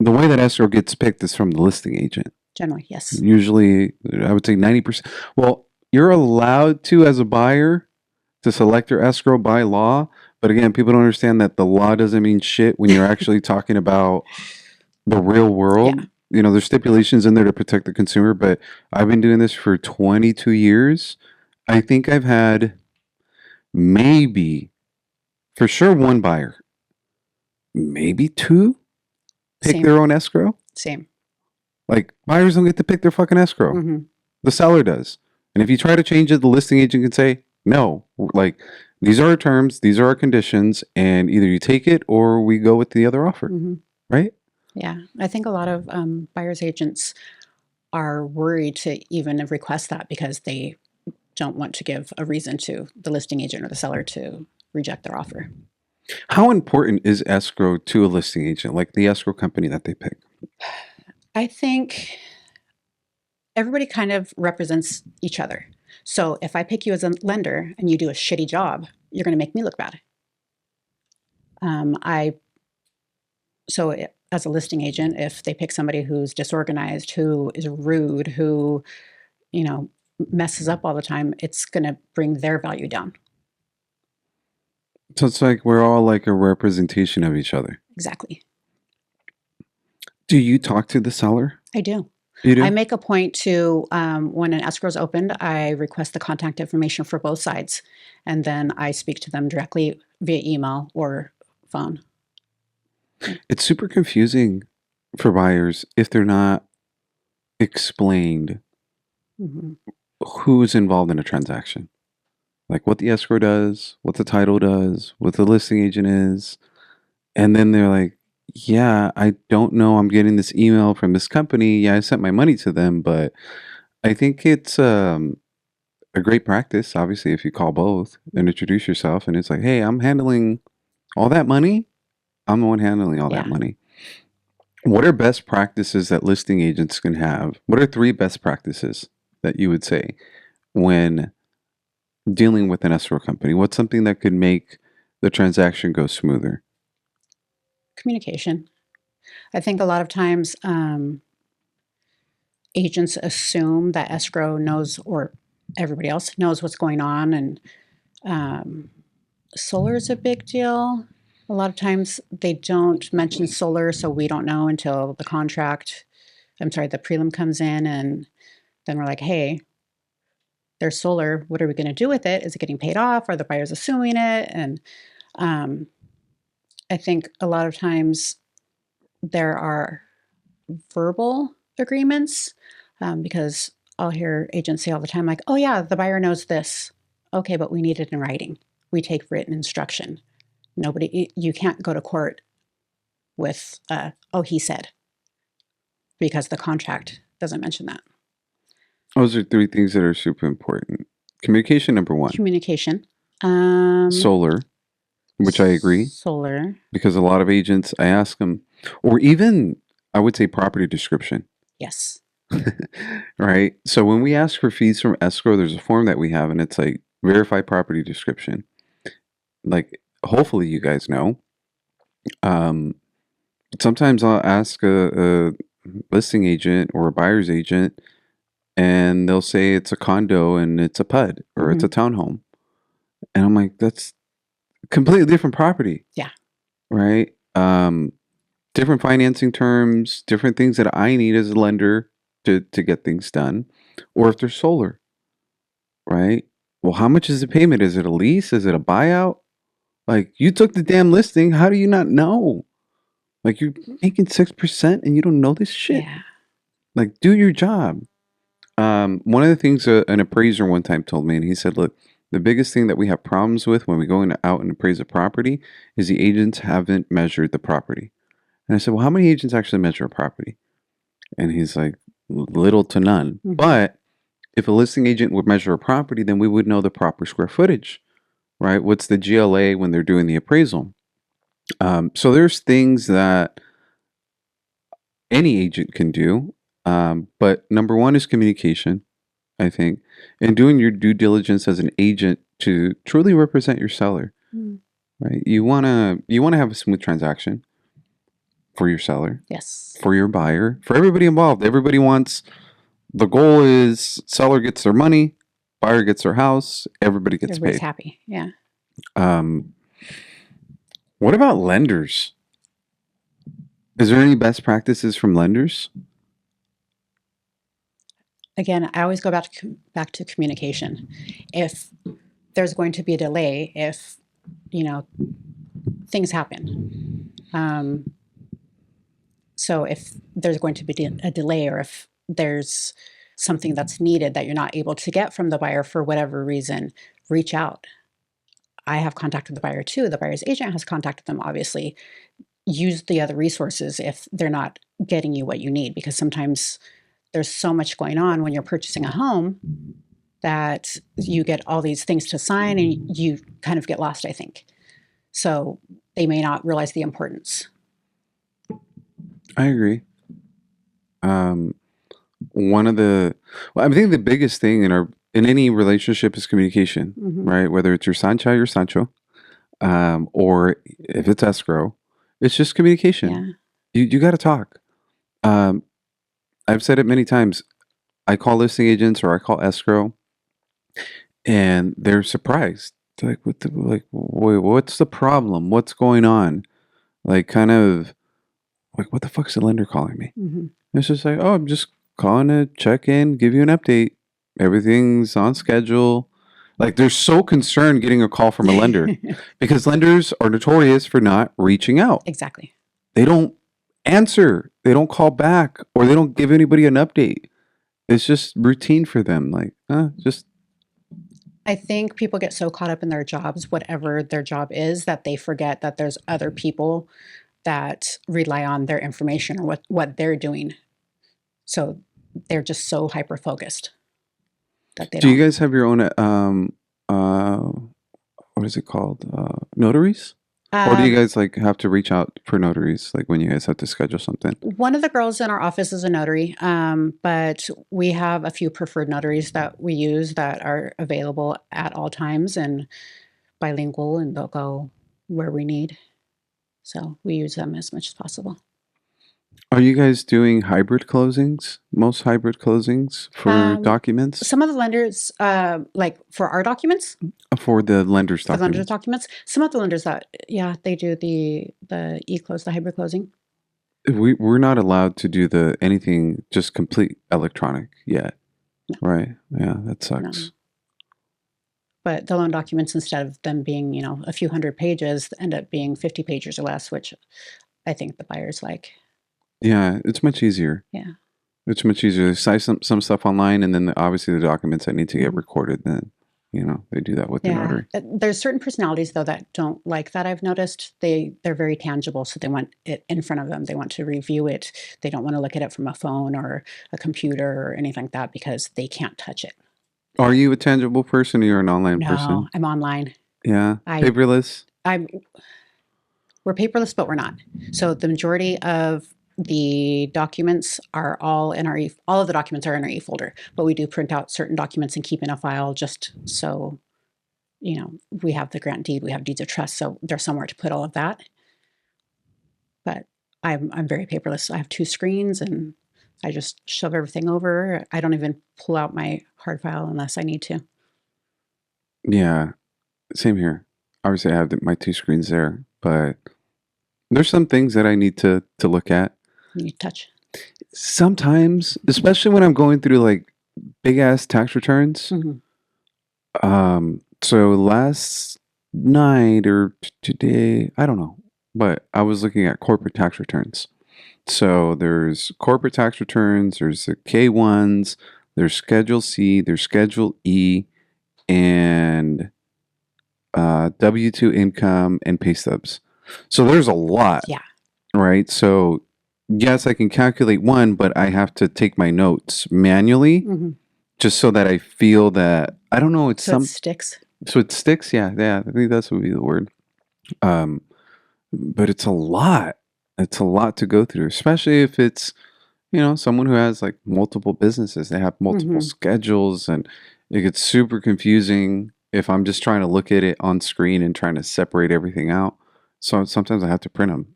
the way that escrow gets picked is from the listing agent. Generally, yes. Usually, I would say 90%. Well, you're allowed to, as a buyer, to select your escrow by law. But again, people don't understand that the law doesn't mean shit when you're actually talking about the real Yeah. world. You know, there's stipulations in there to protect the consumer, but I've been doing this for 22 years. I think I've had maybe, for sure, one buyer, maybe two pick Same. their own escrow. Same. Like, buyers don't get to pick their fucking escrow. Hmm. The seller does. And if you try to change it, the listing agent can say, no, like, these are our terms, these are our conditions, and either you take it or we go with the other offer, Hmm. right? Yeah. I think a lot of buyer's agents are worried to even request that because they don't want to give a reason to the listing agent or the seller to reject their offer. How important is escrow to a listing agent, like the escrow company that they pick? I think everybody kind of represents each other. So if I pick you as a lender and you do a shitty job, you're going to make me look bad. I so as a listing agent, if they pick somebody who's disorganized, who is rude, who you know messes up all the time, it's going to bring their value down. So it's like we're all like a representation of each other. Exactly. Do you talk to the seller? I do. You I do? make a point to, when an escrow is opened, I request the contact information for both sides, and then I speak to them directly via email or phone. It's super confusing for buyers if they're not explained Hmm. who's involved in a transaction. Like what the escrow does, what the title does, what the listing agent is. And then they're like, yeah, I don't know. I'm getting this email from this company. Yeah, I sent my money to them, but I think it's a great practice, obviously, if you call both and introduce yourself. And it's like, hey, I'm handling all that money. I'm the one handling all that Yeah. money. What are best practices that listing agents can have? What are three best practices that you would say when dealing with an escrow company? What's something that could make the transaction go smoother? Communication. I think a lot of times agents assume that escrow knows or everybody else knows what's going on, and um, solar is a big deal. A lot of times they don't mention solar, so we don't know until the contract, I'm sorry, the prelim comes in, and then we're like, hey, there's solar. What are we going to do with it? Is it getting paid off? Are the buyers assuming it? And um, I think a lot of times there are verbal agreements. because I'll hear agents say all the time, like, oh, yeah, the buyer knows this. Okay, but we need it in writing. We take written instruction. You can't go to court with, oh, he said, because the contract doesn't mention that. Those are three things that are super important. Communication, number one. Communication. Solar, which I agree. Solar. Because a lot of agents, I ask them, or even I would say property description. Yes. Right? So when we ask for fees from escrow, there's a form that we have, and it's like verify property description. Like, hopefully you guys know. Sometimes I'll ask a listing agent or a buyer's agent, and they'll say it's a condo and it's a PUD or it's a townhome. And I'm like, that's completely different property. Yeah. Right? Different financing terms, different things that I need as a lender to get things done. Or if they're solar, right? Well, how much is the payment? Is it a lease? Is it a buyout? Like, you took the damn listing. How do you not know? Like, you're making 6% and you don't know this shit. Yeah. Like, do your job. One of the things an appraiser one time told me, and he said, look, the biggest thing that we have problems with when we go out and appraise a property is the agents haven't measured the property. And I said, well, how many agents actually measure a property? And he's like, little to none. But if a listing agent would measure a property, then we would know the proper square footage, right? What's the GLA when they're doing the appraisal? So there's things that any agent can do. But number one is communication, I think, and doing your due diligence as an agent to truly represent your seller, right? You wanna have a smooth transaction for your seller, yes, for your buyer, for everybody involved. Everybody wants. The goal is seller gets their money, buyer gets their house, everybody gets everybody's paid. happy. Yeah. What about lenders? Is there any best practices from lenders? Again, I always go back to communication. If there's going to be a delay, if things happen, so if there's going to be a delay, or if there's something that's needed that you're not able to get from the buyer for whatever reason, reach out. I have contacted the buyer too. The buyer's agent has contacted them, obviously. Use the other resources if they're not getting you what you need, because sometimes there's so much going on when you're purchasing a home that you get all these things to sign and you kind of get lost, I think. So they may not realize the importance. I agree. I think the biggest thing in any relationship is communication, right? Whether it's your Sancha or Sancho, or if it's escrow, it's just communication. Yeah. You got to talk. I've said it many times. I call listing agents or I call escrow, and they're surprised. They're like, wait, what's the problem? What's going on? Like, kind of like, what the fuck's the lender calling me? It's just like, oh, I'm just calling to check in, give you an update. Everything's on schedule. Like, they're so concerned getting a call from a lender because lenders are notorious for not reaching out. Exactly. They don't answer. They don't call back, or they don't give anybody an update. It's just routine for them. Like, just. I think people get so caught up in their jobs, whatever their job is, that they forget that there's other people that rely on their information or what they're doing. So they're just so hyper focused that they Do you guys have your own what is it called? Notaries? Or do you guys like have to reach out for notaries, like when you guys have to schedule something? One of the girls in our office is a notary, but we have a few preferred notaries that we use that are available at all times and bilingual, and they'll go where we need. So we use them as much as possible. Are you guys doing hybrid closings? Most hybrid closings for documents? Some of the lenders, like for our documents? For the lender's documents. For the lender's documents. Some of the lenders they do the e-close, the hybrid closing. We're not allowed to do anything just complete electronic yet. No. Right? Yeah, that sucks. No. But the loan documents, instead of them being, a few hundred pages, end up being 50 pages or less, which I think the buyers like. Yeah, it's much easier. Yeah. It's much easier to cite some stuff online, and then obviously the documents that need to get Mhm. recorded. Then they do that with the Yeah. notary. There's certain personalities though that don't like that. I've noticed they're very tangible, so they want it in front of them. They want to review it. They don't want to look at it from a phone or a computer or anything like that because they can't touch it. Are you a tangible person or you're an online No, person? I'm online. Yeah, I paperless. I We're paperless, but we're not. So the majority of the documents are all in our all of the documents are in our e-folder, but we do print out certain documents and keep in a file just so we have the grant deed, we have deeds of trust, so there's somewhere to put all of that. But I'm very paperless. I have 2 screens and I just shove everything over. I don't even pull out my hard file unless I need to. Yeah, same here. Obviously, I have my 2 screens there, but there's some things that I need to look at. You need to touch. Sometimes, especially when I'm going through like big ass tax returns. Mhm. So last night or today, I don't know, but I was looking at corporate tax returns. So there's corporate tax returns, there's the K1s, there's Schedule C, there's Schedule E, and W-2 income and pay stubs. So there's a lot, Yeah. right? So yes, I can calculate one, but I have to take my notes manually Mhm. just so that I feel that I don't know. It's So it sticks. so it sticks. Yeah, yeah. I think that's would be the word. Um, but it's a lot. It's a lot to go through, especially if it's someone who has like multiple businesses. They have multiple Mhm. schedules, and it gets super confusing if I'm just trying to look at it on screen and trying to separate everything out. So sometimes I have to print them.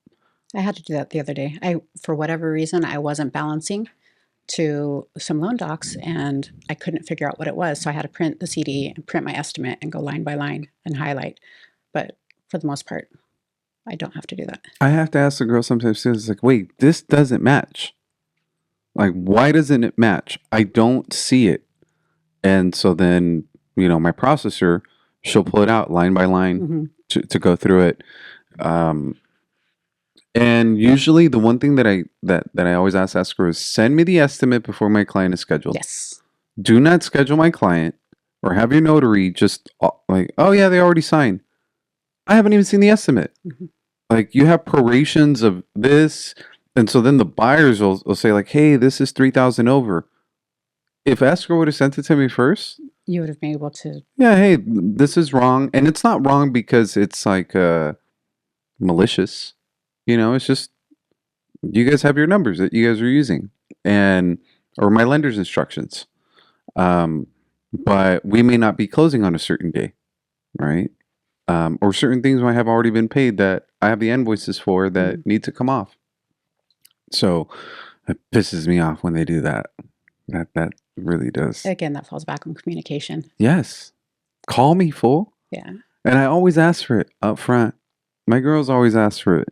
I had to do that the other day. For whatever reason, I wasn't balancing to some loan docs and I couldn't figure out what it was. So I had to print the CD and print my estimate and go line by line and highlight. But for the most part, I don't have to do that. I have to ask the girl sometimes too. It's like, wait, this doesn't match. Like, why doesn't it match? I don't see it. And so then, my processor, she'll pull it out line by line Hmm. to go through it. Um, and usually the one thing that I always ask Escrow is send me the estimate before my client is scheduled. Yes. Do not schedule my client or have your notary just like, oh yeah, they already signed. I haven't even seen the estimate. Hmm. Like you have prorations of this. And so then the buyers will say like, hey, this is 3,000 over. If Escrow would have sent it to me first, You would have been able to. yeah, hey, this is wrong. And it's not wrong because it's like malicious. It's just you guys have your numbers that you guys are using and or my lender's instructions. Um, but we may not be closing on a certain day, right? Or certain things might have already been paid that I have the invoices for that Mhm. need to come off. So it pisses me off when they do that. That really does. Again, that falls back on communication. Yes. Call me, fool. Yeah. And I always ask for it up front. My girls always ask for it.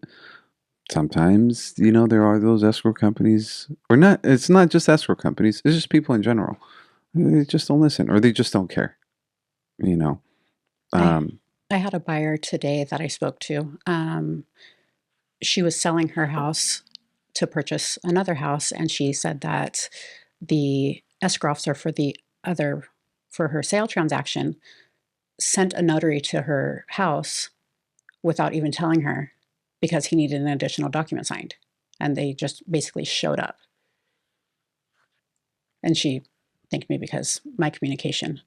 Sometimes, there are those escrow companies, or not. It's not just escrow companies. It's just people in general. They just don't listen, or they just don't care. You know. I, Um, I had a buyer today that I spoke to. She was selling her house to purchase another house, and she said that the escrow officer for her sale transaction sent a notary to her house without even telling her because he needed an additional document signed. And they just basically showed up. And she thanked me because my communication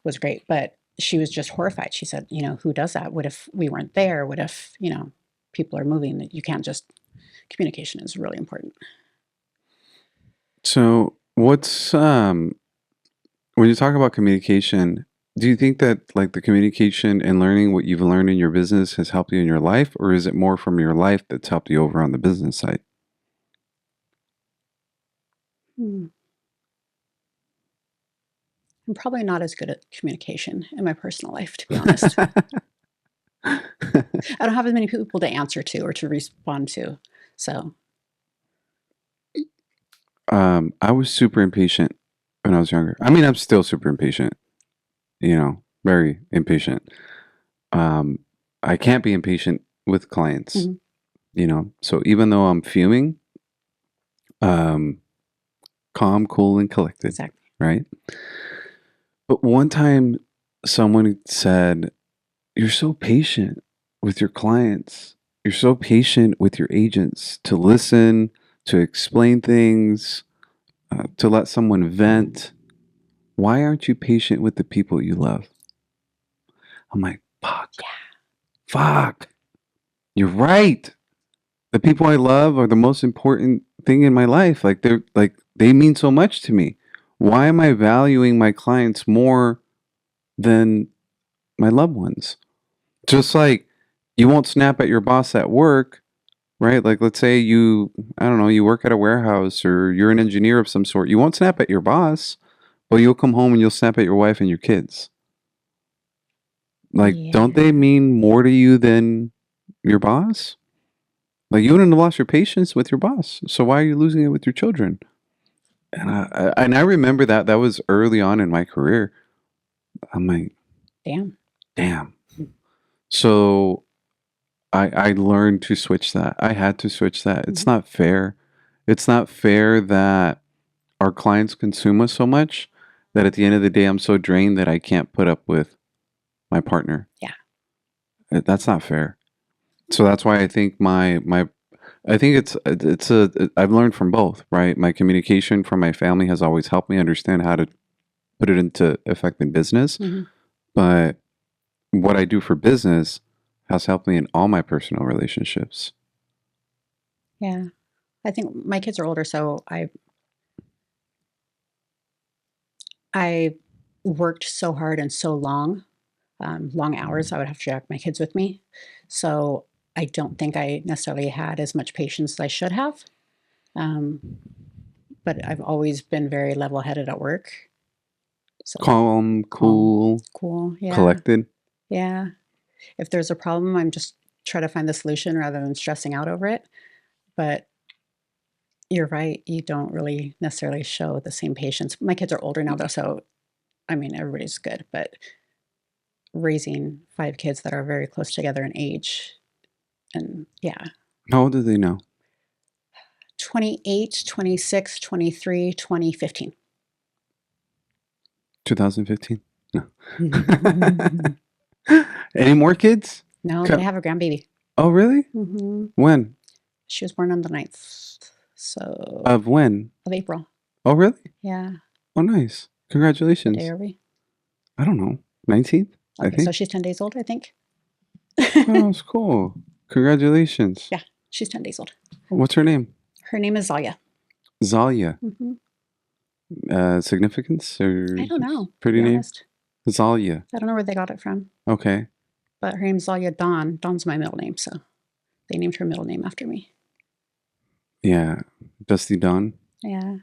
was great. But she was just horrified. She said, who does that? What if we weren't there? What if, people are moving? You can't just, communication is really important. so what's when you talk about communication, do you think that like the communication and learning what you've learned in your business has helped you in your life, or is it more from your life that's helped you over on the business side? Hmm. I'm probably not as good at communication in my personal life, to be honest. I don't have as many people to answer to or to respond to. So, I was super impatient when I was younger. I mean, I'm still super impatient, very impatient. Um, I can't be impatient with clients, mhm. So even though I'm fuming, um, calm, cool, and collected, Exactly. right? But one time someone said, "You're so patient with your clients. You're so patient with your agents to listen, to explain things, to let someone vent. Why aren't you patient with the people you love?" I'm like, fuck, fuck. You're right. The people I love are the most important thing in my life. Like they mean so much to me. Why am I valuing my clients more than my loved ones? Just like you won't snap at your boss at work, right? Like let's say I don't know, you work at a warehouse or you're an engineer of some sort. You won't snap at your boss, but you'll come home and you'll snap at your wife and your kids. Like, don't they Yeah. mean more to you than your boss? Like, you wouldn't have lost your patience with your boss. So why are you losing it with your children? And I remember that was early on in my career. I'm like, Damn. damn. So I learned to switch that. I had to switch that. It's not fair. It's not fair that our clients consume us so much that at the end of the day, I'm so drained that I can't put up with my partner. Yeah. That's not fair. So that's why I think I think I've learned from both, right? My communication from my family has always helped me understand how to put it into effect in business. Mm-hmm. But what I do for business has helped me in all my personal relationships. Yeah. I think my kids are older, so I worked so hard and so long hours. I would have to drag my kids with me. So I don't think I necessarily had as much patience as I should have. But I've always been very level headed at work. So Calm, cool, cool. Yeah. collected. Yeah. If there's a problem, I'm just try to find the solution rather than stressing out over it. But you're right. You don't really necessarily show the same patience. My kids are older now, though. So, I mean, everybody's good. But raising 5 kids that are very close together in age, and yeah, How old do they know? 28, 26, 23, 2015. 2015? No. Any more kids? No, but I have a grandbaby. Oh, really? Mm-hmm. When? She was born on the 9th. So, Of when? of April. Oh, really? Yeah. Oh, nice. What Congratulations. day are we? I don't know. 19th, I Okay, think. so she's 10 days old, I think. Oh, that's cool. Congratulations. Yeah, she's 10 days old. What's her name? Her name is Zalia. Zalia. Mm-hmm. Significance or I don't know. pretty To be name? honest. Zalia. I don't know where they got it from. Okay. But her name's Zalia Dawn. Dawn's my middle name, so they named her middle name after me. Yeah. Dusty Dawn. Yeah.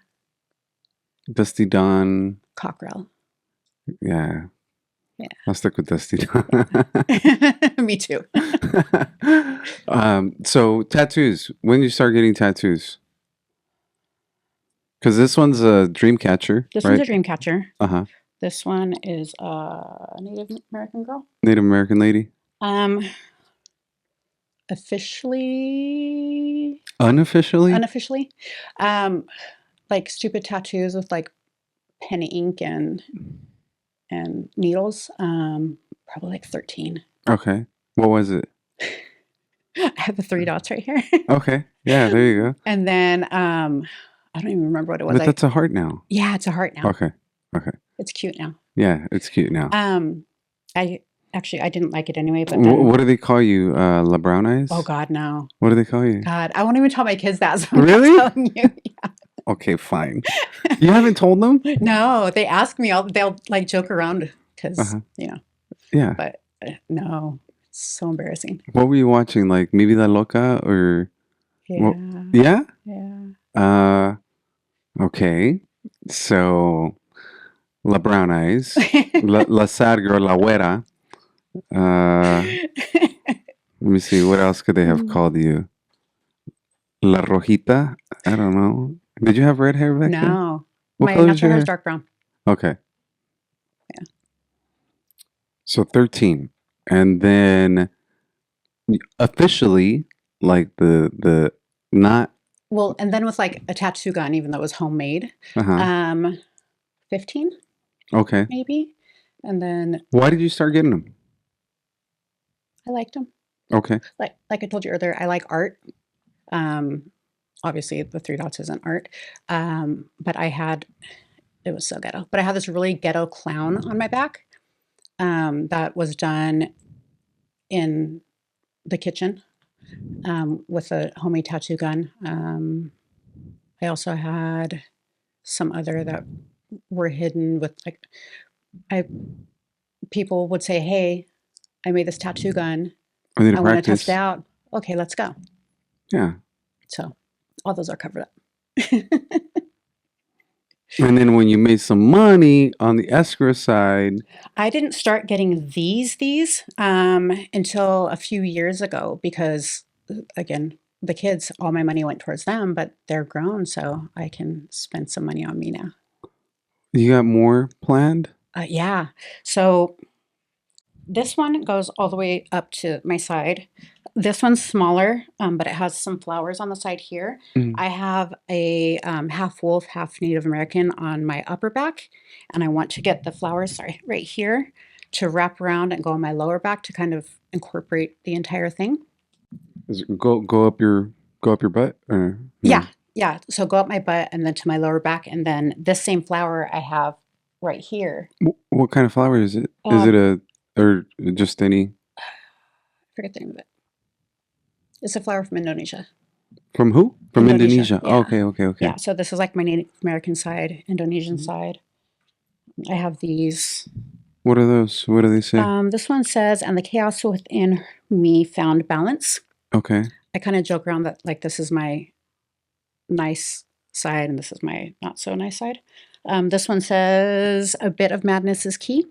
Dusty Dawn. Cockrell. Yeah. Yeah. I'll stick with Dusty Dawn. Me too. So tattoos. When did you start getting tattoos? Because this one's a dream catcher, This right? one's a dream catcher. Uh-huh. This one is a Native American girl. Native American lady? Officially, Unofficially? unofficially, like stupid tattoos with like pen ink and needles. Probably like 13. Okay. What was it? I have the 3 dots right here. Okay. Yeah, there you go. And then I don't even remember what it was. But that's a heart now. Yeah, it's a heart now. Okay. Okay. It's cute now. Yeah, it's cute now. I didn't like it anyway, but then, What do they call you? La Brown Eyes? oh God, no. What do they call you? God, I won't even tell my kids that. So I'm Really? not telling you. Yeah. Okay, fine. You haven't told them? No, they ask me. They'll like joke around because Yeah. But no, it's so embarrassing. What were you watching? Like maybe La Loca or? Yeah. Yeah? Yeah. Okay. So La Brown Eyes, La Sad Girl, La Güera. Let me see. What else could they have called you? La Rojita? I don't know. Did you have red hair back then? No. What My color is natural your hair hair? is dark brown. Okay. Yeah. So 13. And then officially, like the not Well, and then with like a tattoo gun, even though it was homemade, Uh-huh. 15 Okay. maybe. And then Why did you start getting them? I liked them. Okay. Like I told you earlier, I like art. Um, Obviously the three dots isn't art. But it was so ghetto. But I had this really ghetto clown on my back that was done in the kitchen with a homemade tattoo gun. I also had some other that were hidden with like I people would say, "Hey, I made this tattoo gun. I need to I want to test it practice. out." Okay, let's go. Yeah. So all those are covered up. And then when you made some money on the escrow side, I didn't start getting these until a few years ago because, again, the kids, all my money went towards them, but they're grown, so I can spend some money on me now. you got more planned? Yeah. So this one goes all the way up to my side. This one's smaller, but it has some flowers on the side here. Mm. I have a half wolf, half Native American on my upper back, and I want to get the flowers, right here to wrap around and go on my lower back to kind of incorporate the entire thing. Is it go up your butt or no? Yeah. So go up my butt and then to my lower back, and then this same flower I have right here. What kind of flower is it? Is it a or just any? I forget the name of it. It's a flower from Indonesia. From who? From Indonesia. Yeah. Okay. Yeah. So this is like my Native American side, Indonesian side. I have these. What are those? What do they say? This one says, "And the chaos within me found balance." Okay. I kind of joke around that like this is my nice side and this is my not so nice side. This one says, "A bit of madness is key."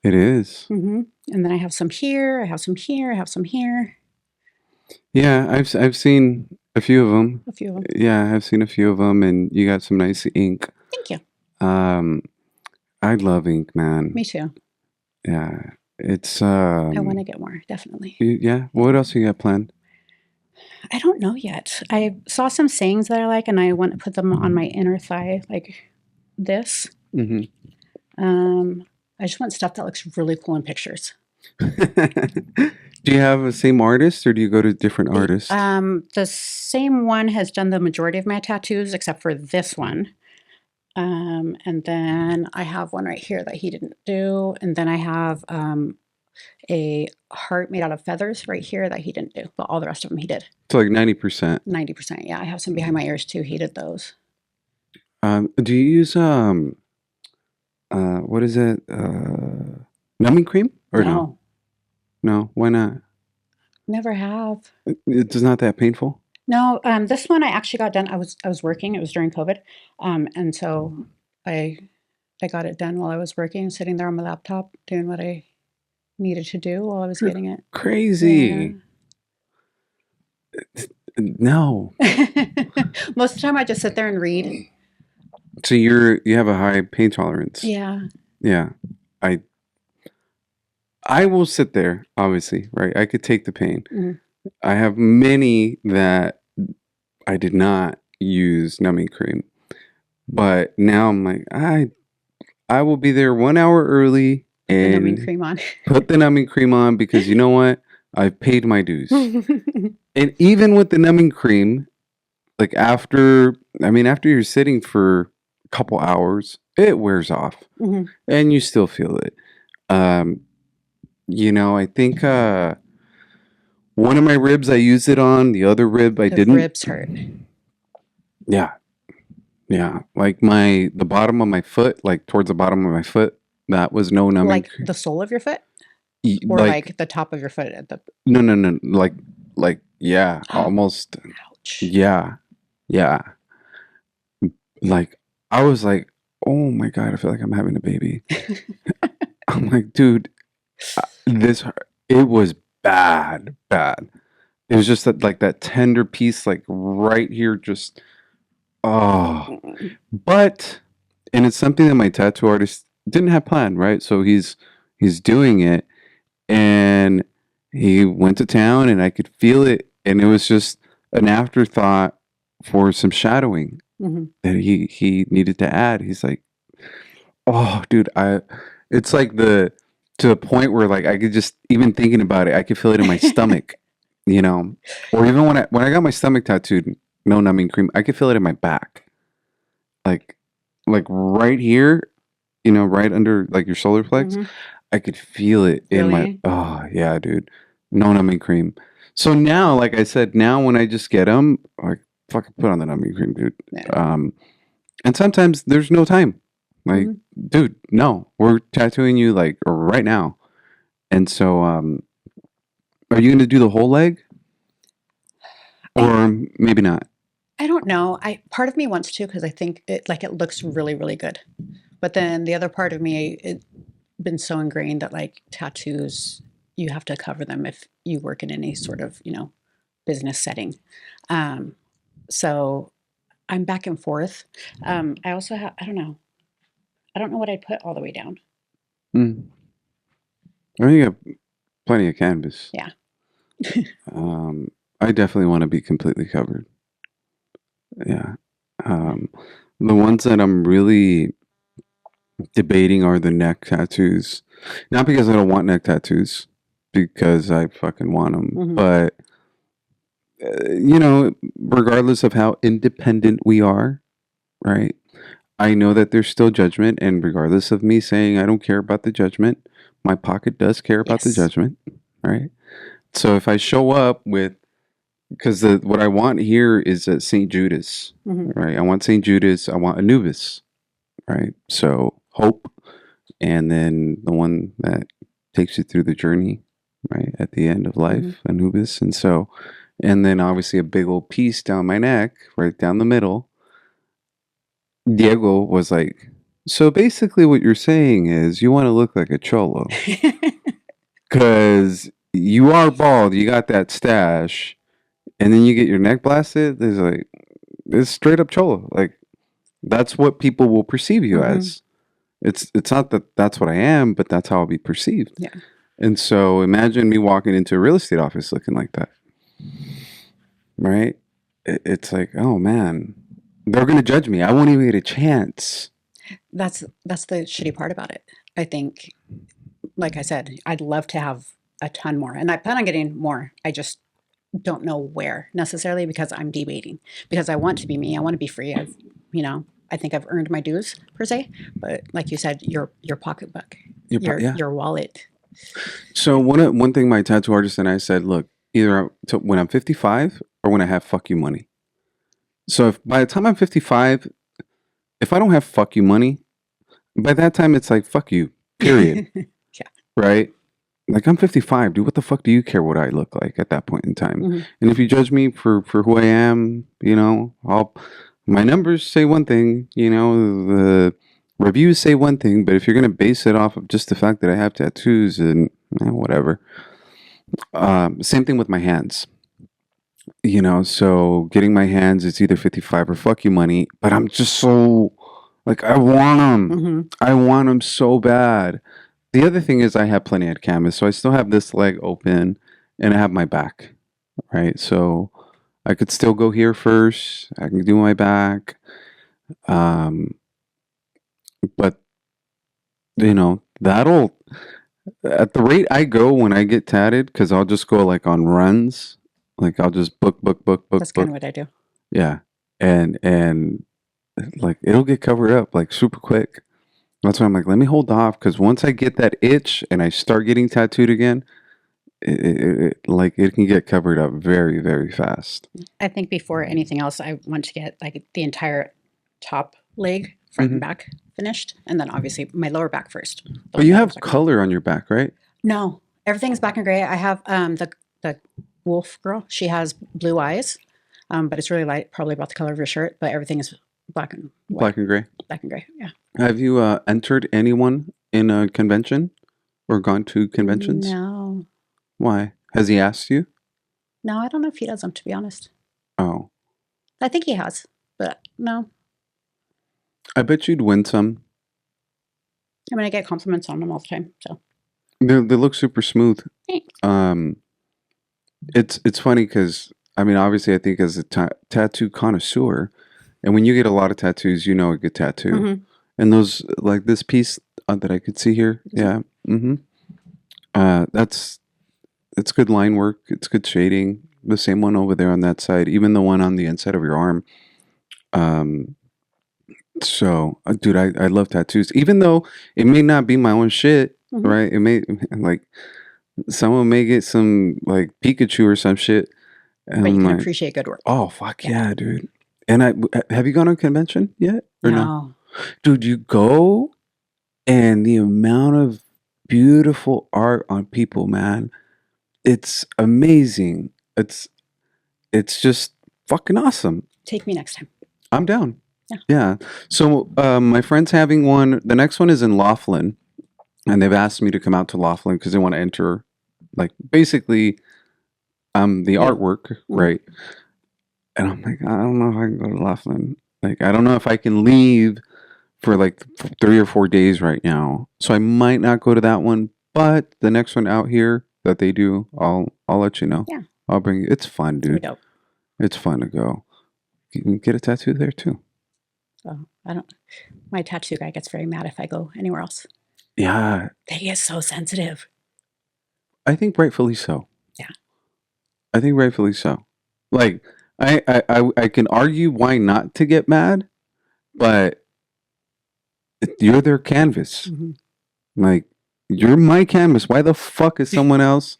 It is. And then I have some here. I have some here. I have some here. Yeah, I've seen a few of them. A few of them. Yeah, I've seen a few of them, and you got some nice ink. Thank you. I love ink, man. Me too. Yeah, it's. I want to get more, definitely. Yeah. What else you got planned? I don't know yet. I saw some sayings that I like, and I want to put them on my inner thigh, like this. I just want stuff that looks really cool in pictures. Do you have the same artist, or do you go to different artists? The same one has done the majority of my tattoos, except for this one. And then I have one right here that he didn't do. And then I have a heart made out of feathers right here that he didn't do. But all the rest of them he did. So like 90%. 90%. Yeah, I have some behind my ears too. He did those. Do you use what is it? Numbing cream or no? No, why not? Never have. It's not that painful. No, this one I actually got done. I was working. It was during COVID, and so I got it done while I was working, sitting there on my laptop doing what I needed to do while I was getting it. Crazy. Yeah. No. Most of the time, I just sit there and read. So you have a high pain tolerance. Yeah. Yeah. I will sit there, obviously, right? I could take the pain. I have many that I did not use numbing cream. But now I'm like, I will be there 1 hour early and the numbing cream on. Put the numbing cream on because you know what? I've paid my dues. And even with the numbing cream, like after you're sitting for a couple hours, it wears off and you still feel it. I think one of my ribs I used it on, the other rib I didn't. The ribs hurt. Yeah. Like the bottom of my foot, like towards the bottom of my foot, that was no numbing. Like the sole of your foot? Or like the top of your foot at the No. Like yeah, almost. Ouch. Yeah. Like I was like, oh my God, I feel like I'm having a baby. I'm like, dude, it was bad. It was just that tender piece, like right here, just but and it's something that my tattoo artist didn't have planned, right? So he's doing it, and he went to town, and I could feel it, and it was just an afterthought for some shadowing Hmm. that he needed to add. He's like, oh, dude, it's like to the point where like I could just even thinking about it, I could feel it in my stomach, you know, or even when I got my stomach tattooed, no numbing cream, I could feel it in my back, like right here, you know, right under like your solar plex. Hmm. I could feel it in my, Really? oh yeah, dude, no numbing cream. So now, like I said, now when I just get them, like fucking put on the numbing cream, dude. Yeah. And sometimes there's no time. Like, Hmm. dude, no, we're tattooing you like right now. And so, are you going to do the whole leg I or maybe not? I don't know. I part of me wants to because I think it looks really really good, but then the other part of me it been so ingrained that like tattoos you have to cover them if you work in any sort of business setting. Um, so I'm back and forth. I also have I don't know what I'd put all the way down. Mm. I mean, you got plenty of canvas. Yeah. I definitely want to be completely covered. Yeah. Um, the ones that I'm really debating are the neck tattoos. Not because I don't want neck tattoos, because I fucking want them, Hmm. but you know, regardless of how independent we are, right? I know that there's still judgment, and regardless of me saying I don't care about the judgment, my pocket does care about the Yes. judgment, right? So if I show up with, because what I want here is a St. Judas, Hmm. right? I want St. Judas, I want Anubis, right? So hope, and then the one that takes you through the journey, right? At the end of Hmm. life, Anubis. And so, and then obviously a big old piece down my neck, right down the middle. Diego was like, so basically what you're saying is you want to look like a cholo because you are bald, you got that stash, and then you get your neck blasted. There's like, it's straight up cholo. Like, that's what people will perceive you Hmm. as. It's not that that's what I am, but that's how I'll be perceived. Yeah. And so imagine me walking into a real estate office looking like that, right? It's like, oh man, they're gonna judge me. I won't even get a chance. That's the shitty part about it. I think, like I said, I'd love to have a ton more, and I plan on getting more. I just don't know where necessarily because I'm debating. Because I want to be me. I want to be free. I think I've earned my dues per se. But like you said, your pocketbook, Yeah. your wallet. So one thing my tattoo artist and I said, look, either when I'm 55 or when I have fuck you money. So if by the time I'm 55, if I don't have fuck you money, by that time it's like fuck you, period. Yeah. Right? Like I'm 55, dude. What the fuck do you care what I look like at that point in time? Hmm. And if you judge me for who I am, you know, I'll my numbers say one thing, you know, the reviews say one thing, but if you're gonna base it off of just the fact that I have tattoos and whatever, same thing with my hands. You know, so getting my hands, it's either 55 or fuck you money, but I'm just so like I want them. Hmm. I want them so bad. The other thing is I have plenty of canvas, so I still have this leg open and I have my back, right? So I could still go here first. I can do my back. Um, but you know, that'll at the rate I go when I get tatted, because I'll just go like on runs. Like I'll just That's kind book. of what I do. Yeah. And like it'll get covered up like super quick. That's why I'm like, let me hold off because once I get that itch and I start getting tattooed again, like it can get covered up very, very fast. I think before anything else, I want to get like the entire top leg, front and Hmm. back finished, and then obviously my lower back first. The But one you that I'm have talking about. color on your back, right? No, everything's black and gray. I have the wolf girl. She has blue eyes, but it's really light, probably about the color of your shirt. But everything is black and white, Black and gray. black and gray. Yeah. Have you entered anyone in a convention or gone to conventions? No, Why? Has he asked you? no, I don't know if he does them. To be honest, Oh, I think he has, but no. I bet you'd win some. I mean, I get compliments on them all the time. So They look super smooth. thanks. Um, it's funny because I mean, obviously, I think as a tattoo connoisseur, and when you get a lot of tattoos, you know a good tattoo. Mhm. And those, like this piece that I could see here, yeah, that's it's good line work. It's good shading. The same one over there on that side, even the one on the inside of your arm. Um, so, dude, I love tattoos, even though it may not be my own shit, Mhm. right? It may like someone may get some like Pikachu or some shit, and But you I'm can like, appreciate good work. oh fuck Yeah. yeah, dude. And have you gone to a convention yet or no? No. Dude, you go and the amount of beautiful art on people, man, it's amazing. It's just fucking awesome. Take me next time. I'm down. Yeah. Yeah. So my friend's having one. The next one is in Laughlin, and they've asked me to come out to Laughlin because they want to enter, like basically, the Yeah. artwork, right? And I'm like, I don't know if I can go to Laughlin. Like, I don't know if I can leave for like 3 or 4 days right now. So I might not go to that one. But the next one out here that they do, I'll let you know. Yeah. I'll bring you. It's fun, Very dude. dope. It's fun to go. You can get a tattoo there too. So I don't. My tattoo guy gets very mad if I go anywhere else. Yeah, They get so sensitive. I think rightfully so. Yeah. I think rightfully so. Like, I can argue why not to get mad, but you're their canvas. Mhm. Like, you're my canvas. Why the fuck is someone else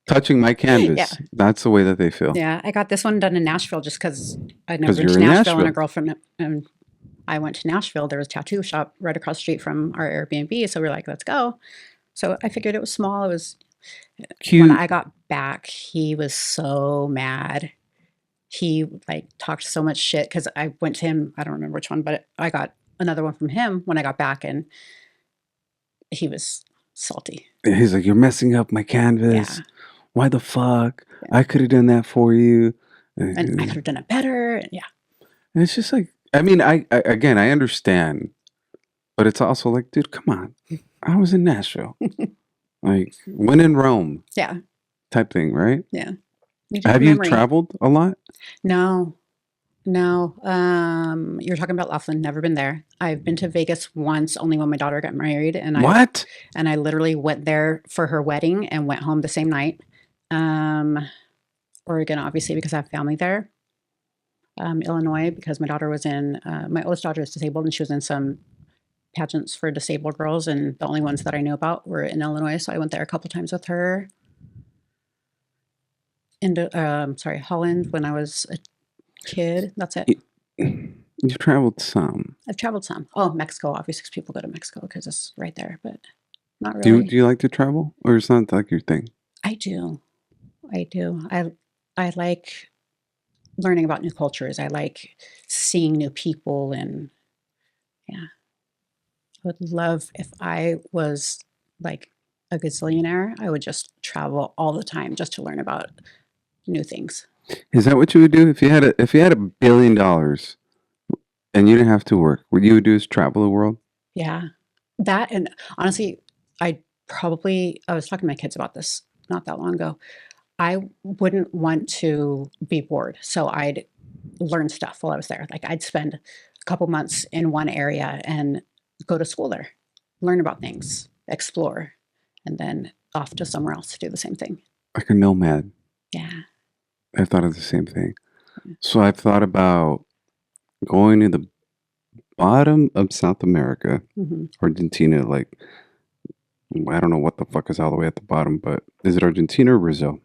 touching my canvas? Yeah. That's the way that they feel. Yeah, I got this one done in Nashville just because I'd never 'Cause been to you're in Nashville, and a Nashville. girlfriend and I went to Nashville. There was a tattoo shop right across the street from our Airbnb, so we were like, "Let's go." So I figured it was small. It was when Cute. I got back, he was so mad. He like talked so much shit because I went to him. I don't remember which one, but I got another one from him when I got back, and he was salty. He's like, you're messing up my canvas. Yeah. Why the fuck? Yeah. I could have done that for you. And I could have done it better. And yeah. And it's just like, I mean, I again, I understand, but it's also like, dude, come on. I was in Nashville. Like, when in Rome Yeah. type thing, right? Yeah. Have you traveled a lot? No. No. You're talking about Laughlin. Never been there. I've been to Vegas once, only when my daughter got married, and What? I literally went there for her wedding and went home the same night. Oregon, obviously, because I have family there. Illinois, because my daughter was in, my oldest daughter is disabled, and she was in some pageants for disabled girls, and the only ones that I knew about were in Illinois, so I went there a couple times with her. Into, Holland when I was a kid. That's it. You've traveled some. I've traveled some. Oh, Mexico, obviously, because people go to Mexico because it's right there, but not Do really. you like to travel, or it's not like your thing? I do. I do. I like learning about new cultures. I like seeing new people, and yeah. I would love if I was like a gazillionaire, I would just travel all the time just to learn about new things. Is that what you would do if you had $1 billion and you didn't have to work? What you would do is travel the world? Yeah. That, and honestly, I was talking to my kids about this not that long ago. I wouldn't want to be bored. So I'd learn stuff while I was there. Like I'd spend a couple months in one area and go to school there, learn about things, explore, and then off to somewhere else to do the same thing. Like a nomad. Yeah. I thought of the same thing. So I've thought about going to the bottom of South America, Argentina, like, I don't know what the fuck is all the way at the bottom, but is it Argentina or Brazil?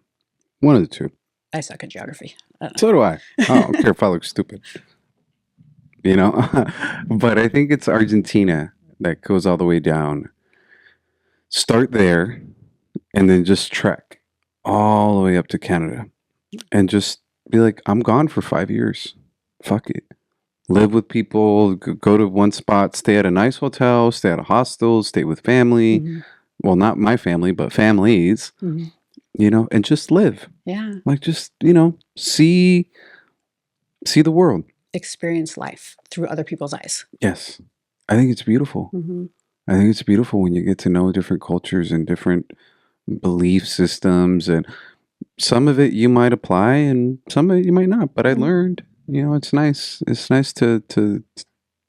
One of the two. I suck at geography. So do I. I don't care if I look stupid. You know? But I think it's Argentina that goes all the way down. Start there and then just trek all the way up to Canada. And just be like, I'm gone for 5 years. Fuck it. Live with people, go to one spot, stay at a nice hotel, stay at a hostel, stay with family. Well, not my family, but families, you know, and just live. Yeah. Like just, you know, see the world. Experience life through other people's eyes. Yes. I think it's beautiful. I think it's beautiful when you get to know different cultures and different belief systems. And some of it you might apply and some of it you might not, but I Mhm. learned, it's nice. It's nice to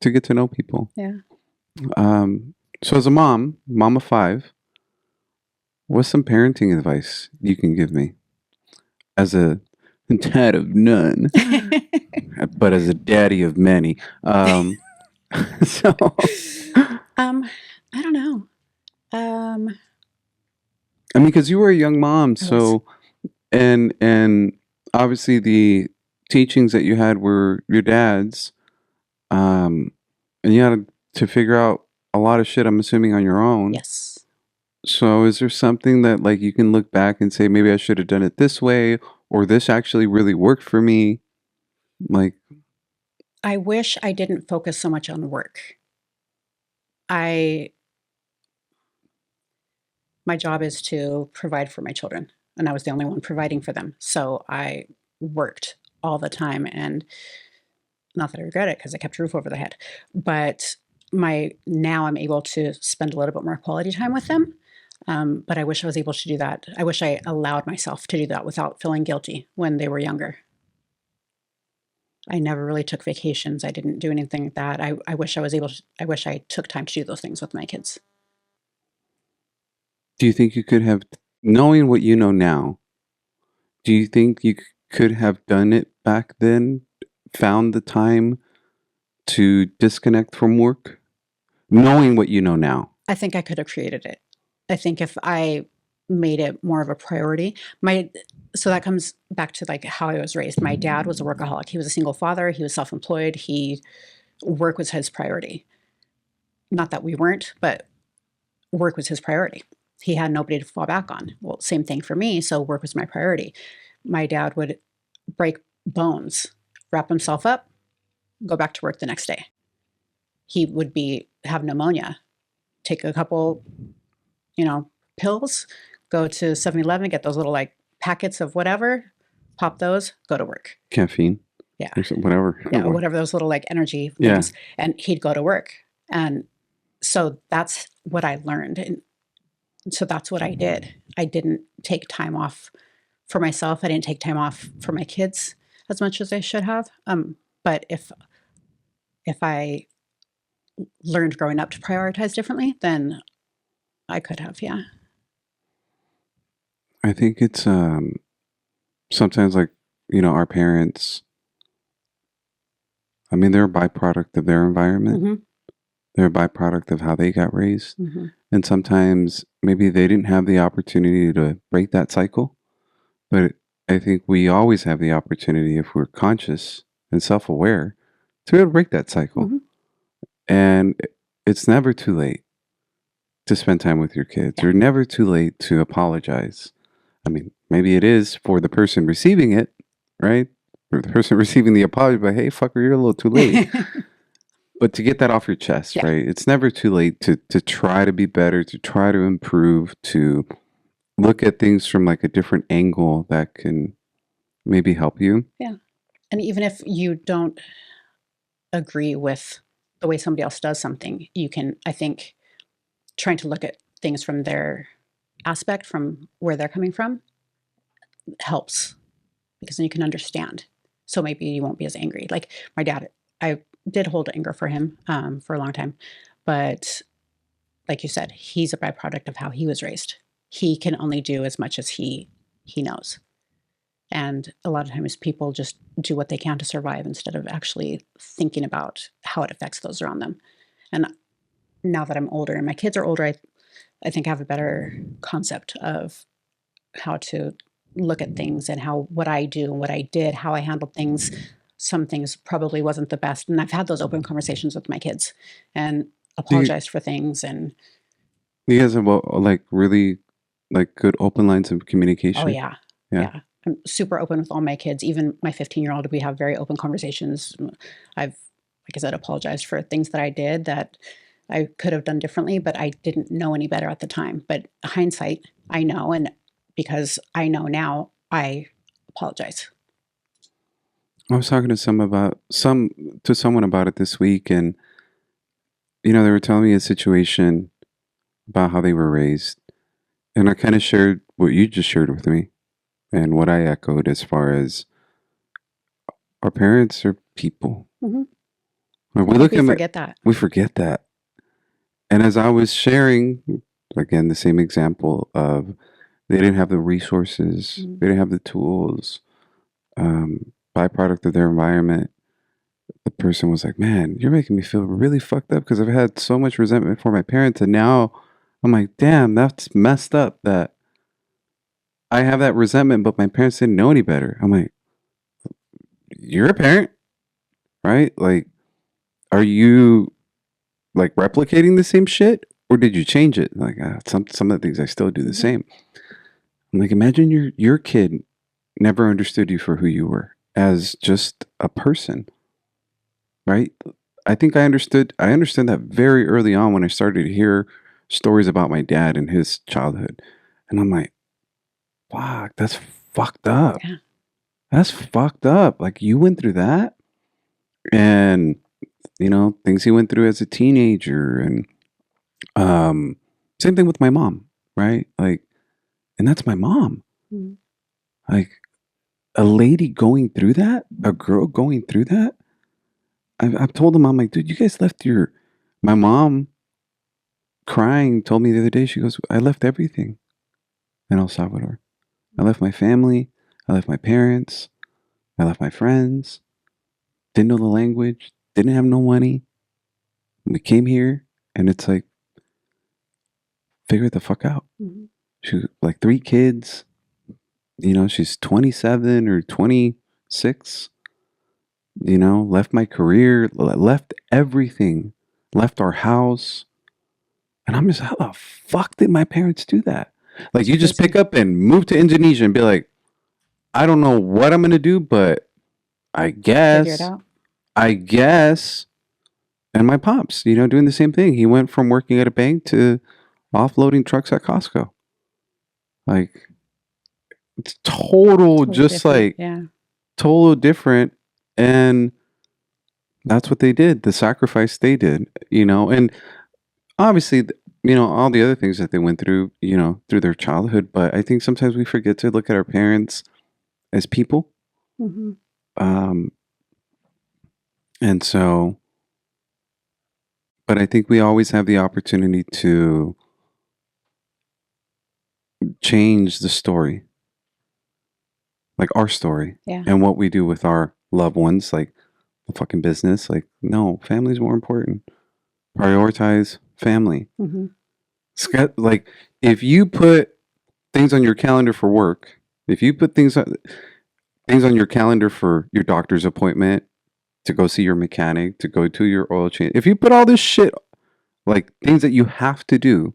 get to know people. Yeah. So as a mom of five, what's some parenting advice you can give me as a dad of none, but as a daddy of many? So I don't know. Um, I mean, because you were a young mom, I was. so and obviously the teachings that you had were your dad's, um, and you had to figure out a lot of shit. I'm assuming on your own. Yes. So is there something that like you can look back and say maybe I should have done it this way, or this actually really worked for me? Like, I wish I didn't focus so much on work. I My job is to provide for my children, and I was the only one providing for them. So I worked all the time, and not that I regret it because I kept a roof over their head. But my now I'm able to spend a little bit more quality time with them. But I wish I was able to do that. I wish I allowed myself to do that without feeling guilty when they were younger. I never really took vacations. I didn't do anything like that. I wish I was able to, I wish I took time to do those things with my kids. do you think you could have, knowing what you know now, do you think you could have done it back then? Found the time to disconnect from work, knowing what you know now? I think I could have created it. I think if I made it more of a priority, so that comes back to like how I was raised. My dad was a workaholic. He was a single father. He was self-employed. Work was his priority. Not that we weren't, but work was his priority. He had nobody to fall back on. Well, same thing for me. So work was my priority. My dad would break bones, wrap himself up, go back to work the next day. He would have pneumonia, take a couple, pills, go to 7-Eleven, get those little like packets of whatever, pop those, go to work. Caffeine Yeah. or whatever. Yeah. Or whatever those little like energy Yeah. things. And he'd go to work. And so that's what I learned. And so that's what I did. I didn't take time off for myself. I didn't take time off for my kids as much as I should have. But if I learned growing up to prioritize differently, then I could have, yeah. I think it's sometimes like, our parents, I mean, they're a byproduct of their environment. Mm-hmm. They're a byproduct of how they got raised. Mm-hmm. And sometimes maybe they didn't have the opportunity to break that cycle. But I think we always have the opportunity, if we're conscious and self aware, to be able to break that cycle. Mm-hmm. And it's never too late to spend time with your kids. Yeah. You're never too late to apologize. I mean, maybe it is for the person receiving it, right? For the person receiving the apology, but hey, fucker, you're a little too late. But to get that off your chest, Yeah. right? It's never too late to try to be better, to try to improve, to look at things from like a different angle that can maybe help you. Yeah. And even if you don't agree with the way somebody else does something, you can, I think, trying to look at things from their aspect, from where they're coming from, helps because then you can understand. So maybe you won't be as angry. Like my dad, I did hold anger for him for a long time, but like you said, he's a byproduct of how he was raised. He can only do as much as he knows. And a lot of times people just do what they can to survive instead of actually thinking about how it affects those around them. And now that I'm older and my kids are older, I think I have a better concept of how to look at things and how what I do and what I did, how I handled things. Some things probably wasn't the best. And I've had those open conversations with my kids and apologized for things. And You guys have like really like good open lines of communication? oh, yeah. Yeah. I'm super open with all my kids, even my 15-year-old. We have very open conversations. I've, like I said, apologized for things that I did that I could have done differently, but I didn't know any better at the time. But hindsight, I know. And because I know now, I apologize. I was talking to someone about it this week, and they were telling me a situation about how they were raised, and I kind of shared what you just shared with me. and what I echoed as far as our parents are people. Mhm. When I we think look we at them, forget that. we forget that. And as I was sharing, again, the same example of they didn't have the resources, Mhm. they didn't have the tools, byproduct of their environment. The person was like, "Man, you're making me feel really fucked up because I've had so much resentment for my parents, and now I'm like, damn, that's messed up that I have that resentment, but my parents didn't know any better." I'm like, "You're a parent, right? Like, are you like replicating the same shit, or did you change it?" Like, some of the things I still do the Mhm. same. I'm like, imagine your kid never understood you for who you were as just a person, right? I think I understood that very early on when I started to hear stories about my dad and his childhood. And I'm like, fuck, that's fucked up. Yeah. That's fucked up. Like you went through that and things he went through as a teenager and um same thing with my mom, right? Like and that's my mom. Mhm. Like a lady going through that, a girl going through that. I've told him, I'm like, dude, you guys left my mom crying told me the other day, she goes, I left everything in El Salvador. I left my family, I left my parents, I left my friends, didn't know the language, didn't have no money. We came here and it's like, figure it the fuck out. Mhm. She like 3 kids, she's 27 or 26, left my career, left everything, left our house. And I'm just, how the fuck did my parents do that? Like, It's you just pick crazy. up and move to Indonesia and be like, I don't know what I'm going to do, but I Figure it guess, out. I guess. And my pops, doing the same thing. He went from working at a bank to offloading trucks at Costco. Like, it's total, Totally just different. like, Yeah. total different. And that's what they did, the sacrifice they did, and obviously, all the other things that they went through, through their childhood. But I think sometimes we forget to look at our parents as people. Mhm. Um, and so, but I think we always have the opportunity to change the story, like our story Yeah. and what we do with our loved ones, like the fucking business. Like, no, family's more important. Prioritize family. Mhm. Like, if you put things on your calendar for work, if you put things on your calendar for your doctor's appointment, to go see your mechanic, to go to your oil change. If you put all this shit, like things that you have to do,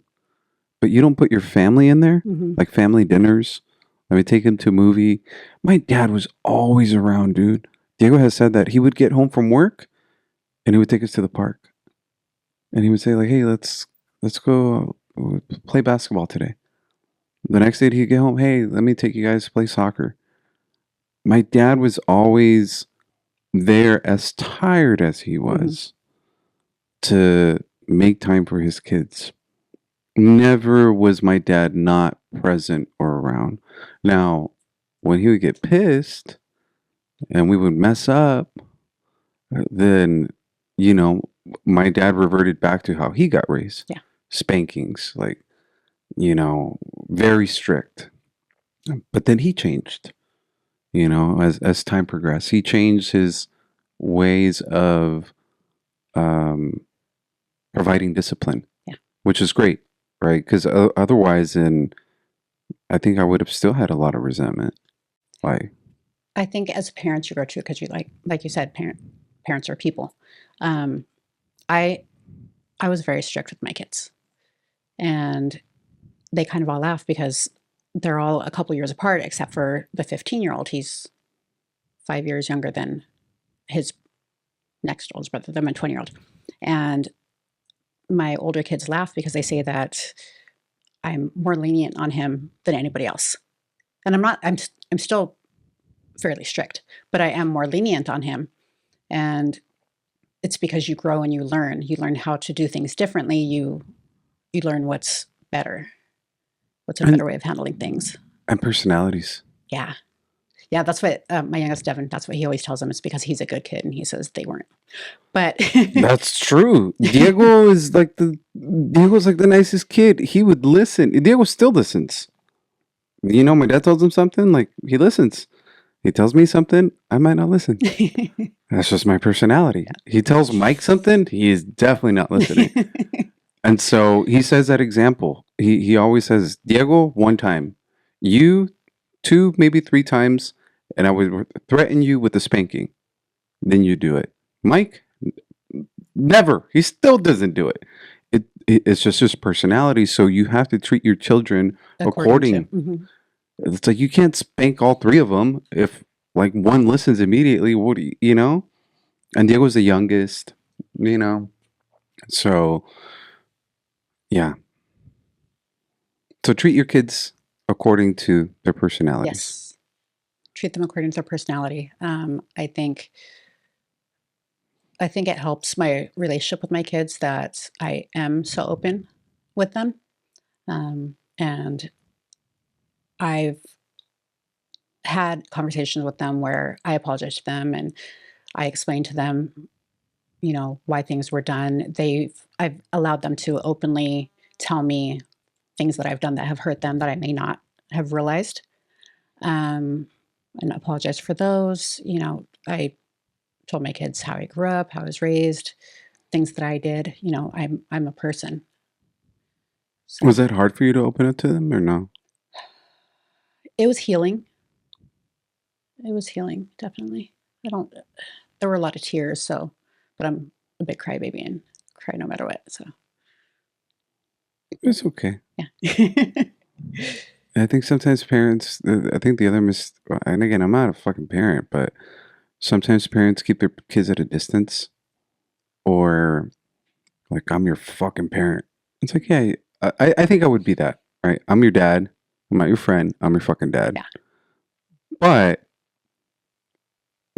but you don't put your family in there, Mhm. like family dinners, let me take him to a movie. My dad was always around, dude. Diego has said that he would get home from work and he would take us to the park. And he would say, like, hey, let's go play basketball today. The next day he'd get home, hey, let me take you guys to play soccer. My dad was always there, as tired as he Mhm. was, to make time for his kids. Never was my dad not present or around. Now, when he would get pissed and we would mess up, then, you know, my dad reverted back to how he got raised. Yeah. Spankings, like, very strict. But then he changed, as time progressed. He changed his ways of um, providing discipline, Yeah. which is great, right? Because otherwise, then I think I would have still had a lot of resentment. Like, I think as parents, you go to because you like you said, parents are people. Um, I I was very strict with my kids, and they kind of all laugh because they're all a couple years apart, except for the 15-year-old. He's 5 years younger than his next oldest brother, than my 20-year-old. And my older kids laugh because they say that I'm more lenient on him than anybody else. And I'm not. I'm still fairly strict, but I am more lenient on him. And it's because you grow and you learn. You learn how to do things differently. You learn what's better, what's a and better way of handling things. and personalities. Yeah. Yeah, that's what my youngest Devin, that's what he always tells them. It's because he's a good kid and he says they weren't. But That's true. Diego's like the nicest kid. He would listen. Diego still listens. You know, my dad tells him something, like he listens. He tells me something, I might not listen. That's just my personality. He tells Mike something, he is definitely not listening. And so he says that example. He always says, Diego, one time. You, two, maybe three times, and I would threaten you with a spanking. Then you do it. Mike, never. He still doesn't do it. It's just his personality. So you have to treat your children according. Mhm. It's like you can't spank all three of them if like one listens immediately. What do you know? And Diego's the youngest, you know. So yeah. So treat your kids according to their personalities. Yes. Treat them according to their personality. I think it helps my relationship with my kids that I am so open with them. And I've had conversations with them where I apologize to them and I explained to them, why things were done. I've allowed them to openly tell me things that I've done that have hurt them that I may not have realized, and apologize for those. I told my kids how I grew up, how I was raised, things that I did. I'm a person. So Was that hard for you to open up to them or no? it was healing. It was healing, definitely. I don't. There were a lot of tears, but I'm a big crybaby and cry no matter what. So It's okay. yeah. I think sometimes parents, I think the other and again, I'm not a fucking parent, but sometimes parents keep their kids at a distance or like, I'm your fucking parent. It's like, yeah, I think I would be that, right? I'm your dad. I'm not your friend. I'm your fucking dad. Yeah. But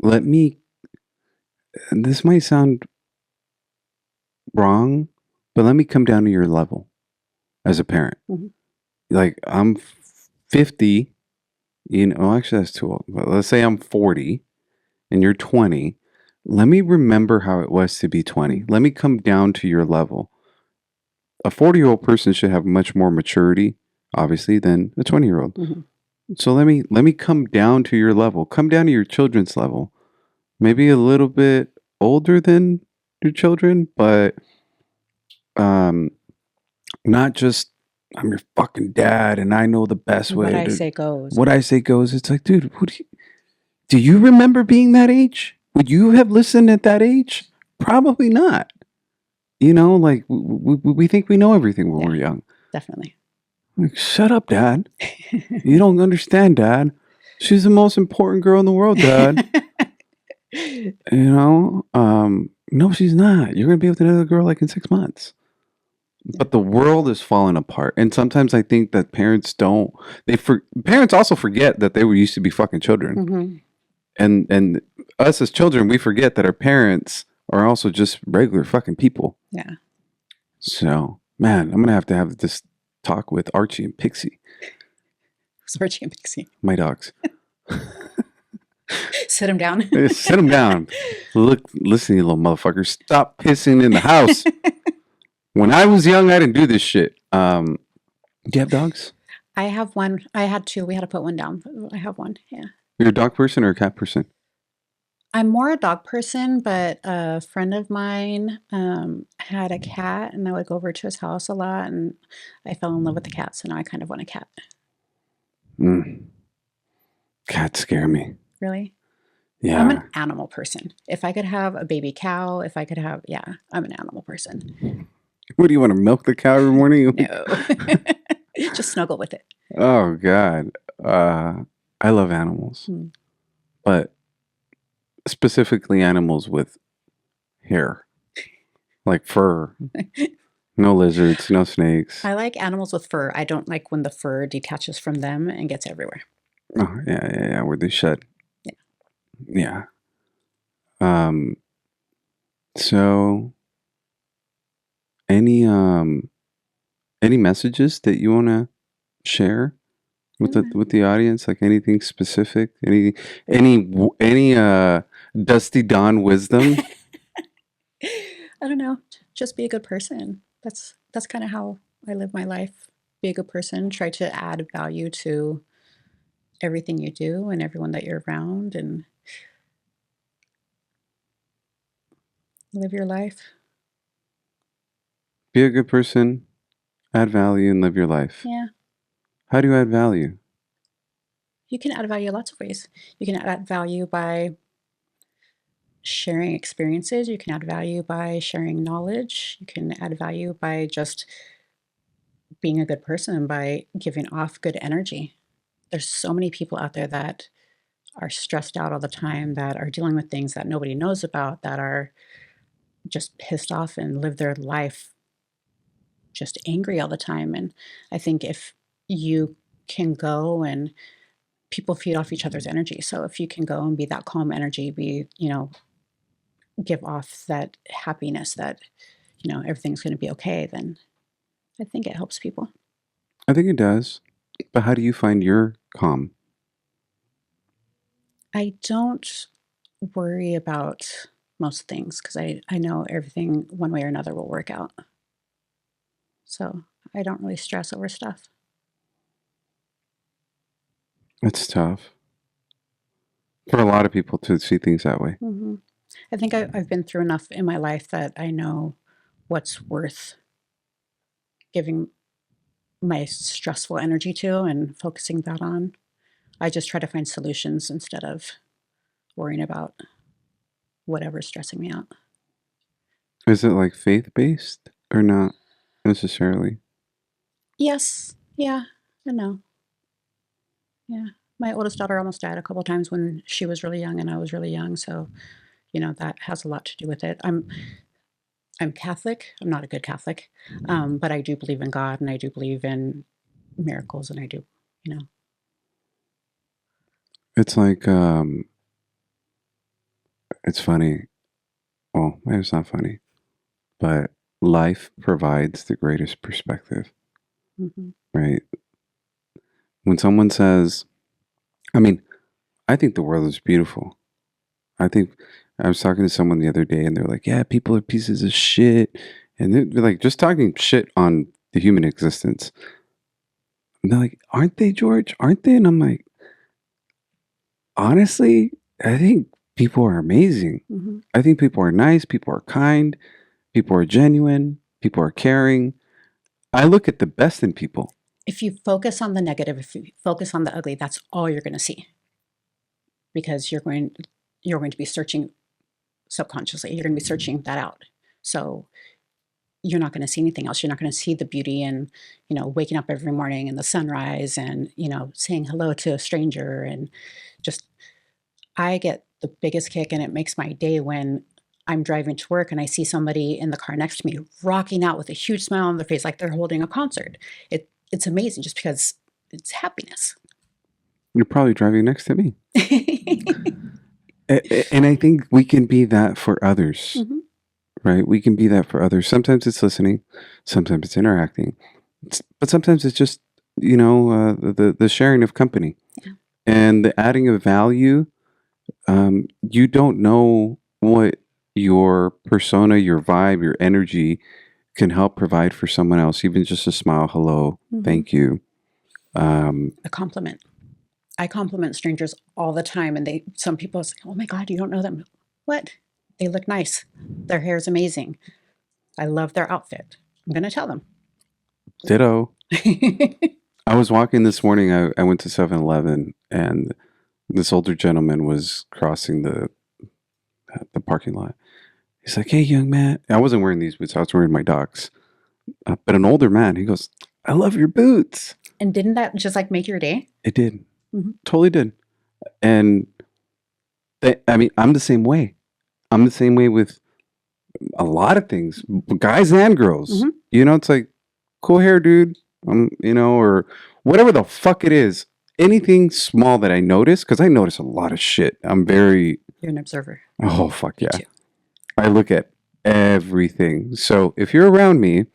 let me, this might sound wrong, but let me come down to your level as a parent. Mhm. Like, I'm 50, actually, that's too old. But let's say I'm 40 and you're 20. Let me remember how it was to be 20. Let me come down to your level. A 40-year-old person should have much more maturity, obviously, than a 20-year-old. Mhm. So let me come down to your level. Come down to your children's level. Maybe a little bit older than your children, but not just I'm your fucking dad and I know the best way. What I say goes. What I say goes. It's like, dude, do you remember being that age? Would you have listened at that age? Probably not. Like we think we know everything when Yeah. we're young. Definitely. Like, shut up, Dad. You don't understand, Dad. She's the most important girl in the world, Dad. No, she's not. You're gonna be with another girl like in 6 months. But the world is falling apart, and sometimes I think that parents don't. Parents also forget that they were used to be fucking children, Mhm. and us as children, we forget that our parents are also just regular fucking people. Yeah. So, man, I'm gonna have this talk with Archie and Pixie, Sorry, Pixie. my dogs. Sit him down. Sit them down. Look, listen, you little motherfucker. Stop pissing in the house. When I was young, I didn't do this shit. Do you have dogs? I have one. I had two. We had to put one down. I have one. Yeah. You're a dog person or a cat person? I'm more a dog person, but a friend of mine had a cat, and I would go over to his house a lot, and I fell in love with the cat. So now I kind of want a cat. Cats scare me. Really? Yeah. I'm an animal person. If I could have a baby cow, I'm an animal person. What do you want to milk the cow every morning? No. Just snuggle with it. Oh God. I love animals, but specifically animals with hair, like fur. No lizards, no snakes. I like animals with fur. I don't like when the fur detaches from them and gets everywhere. Oh yeah. Where they shed. Yeah. Yeah. So any messages that you want to share with the audience? Like anything specific? Any Dusty Dawn wisdom? I don't know. Just be a good person. That's kind of how I live my life. Be a good person. Try to add value to everything you do and everyone that you're around, and live your life. Be a good person, add value, and live your life. Yeah. How do you add value? You can add value lots of ways. You can add value by sharing experiences. You can add value by sharing knowledge. You can add value by just being a good person, by giving off good energy. There's so many people out there that are stressed out all the time, that are dealing with things that nobody knows about, that are just pissed off and live their life just angry all the time. And I think if you can go, and people feed off each other's energy. So if you can go and be that calm energy, give off that happiness that, everything's going to be okay, then I think it helps people. I think it does. But how do you find your calm? I don't worry about most things because I know everything one way or another will work out. So I don't really stress over stuff. It's tough for a lot of people to see things that way. Mm-hmm. I think I've been through enough in my life that I know what's worth giving my stressful energy to and focusing that on. I just try to find solutions instead of worrying about whatever's stressing me out. Is it like faith-based or not necessarily? Yes. Yeah. I know. Yeah. My oldest daughter almost died a couple times when she was really young and I was really young. So, that has a lot to do with it. I'm Catholic. I'm not a good Catholic, but I do believe in God, and I do believe in miracles, and I do, It's like, it's funny. Well, maybe it's not funny, but life provides the greatest perspective, Mm-hmm. right? When someone says, I think the world is beautiful. I was talking to someone the other day and they're like, yeah, people are pieces of shit. And they're like, just talking shit on the human existence. And they're like, aren't they, George? Aren't they? And I'm like, honestly, I think people are amazing. Mm-hmm. I think people are nice. People are kind. People are genuine. People are caring. I look at the best in people. If you focus on the negative, if you focus on the ugly, that's all you're going to see. Because you're going to be searching subconsciously. You're going to be searching that out. So you're not going to see anything else. You're not going to see the beauty in, waking up every morning and the sunrise and, saying hello to a stranger. And just, I get the biggest kick, and it makes my day when I'm driving to work and I see somebody in the car next to me rocking out with a huge smile on their face, like they're holding a concert. It's amazing just because it's happiness. You're probably driving next to me. And I think we can be that for others, Mm-hmm. right? We can be that for others. Sometimes it's listening, sometimes it's interacting, but sometimes it's just, the sharing of company. Yeah. And the adding of value. You don't know what your persona, your vibe, your energy can help provide for someone else. Even just a smile, hello, Mm-hmm. thank you. A compliment. I compliment strangers all the time, and some people say, "Oh my God, you don't know them." What? They look nice. Their hair is amazing. I love their outfit. I'm going to tell them. Ditto. I was walking this morning. I went to 7-Eleven, and this older gentleman was crossing the parking lot. He's like, "Hey, young man." I wasn't wearing these boots. I was wearing my docs. But an older man, he goes, "I love your boots." And didn't that just make your day? It did. Mm-hmm. Totally did. And I'm the same way. I'm the same way with a lot of things, guys and girls. Mm-hmm. It's like, cool hair, dude. Or whatever the fuck it is. Anything small that I notice, because I notice a lot of shit. You're an observer. Oh, fuck yeah. Me too. I look at everything. So if you're around me,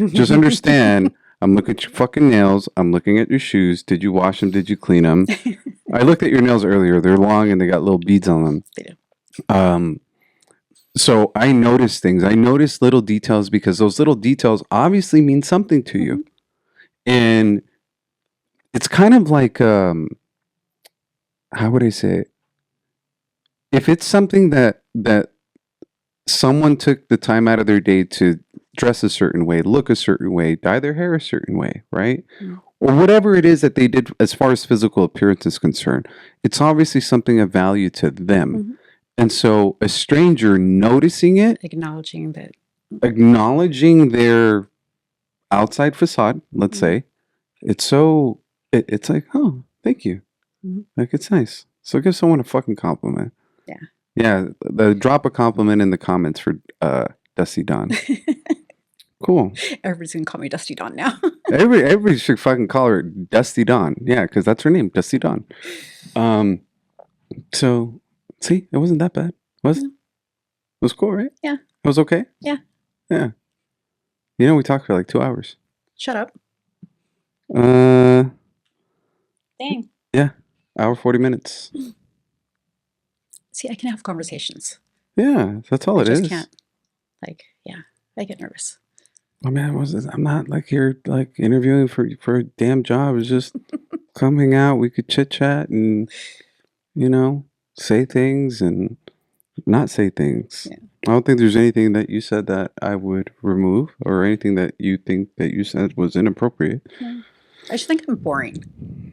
just understand I'm looking at your fucking nails. I'm looking at your shoes. Did you wash them? Did you clean them? I looked at your nails earlier. They're long and they got little beads on them. They do. So I notice things. I notice little details because those little details obviously mean something to you. And it's kind of like, how would I say it? If it's something that someone took the time out of their day to dress a certain way, look a certain way, dye their hair a certain way, right? Or whatever it is that they did as far as physical appearance is concerned, it's obviously something of value to them. And so a stranger noticing it, Acknowledging their outside facade, let's say, it's like, oh, thank you. Like, it's nice. So give someone a fucking compliment. Yeah. Yeah. Drop a compliment in the comments for Dusty Dawn. Cool. Everybody's going to call me Dusty Dawn now. Everybody should fucking call her Dusty Dawn. Yeah, because that's her name, Dusty Dawn. So, see, it wasn't that bad. Was it? It was cool, right? Yeah. It was okay? Yeah. Yeah. You know, we talked for like 2 hours. Shut up. Dang. Yeah. Hour 40 minutes. See, I can have conversations. Yeah, that's all it is. I just can't. I get nervous. I mean, I'm not like here like interviewing for a damn job. It's just come hang out. We could chit chat and, you know, say things and not say things. Yeah. I don't think there's anything that you said that I would remove or anything that you think that you said was inappropriate. No. I just think I'm boring.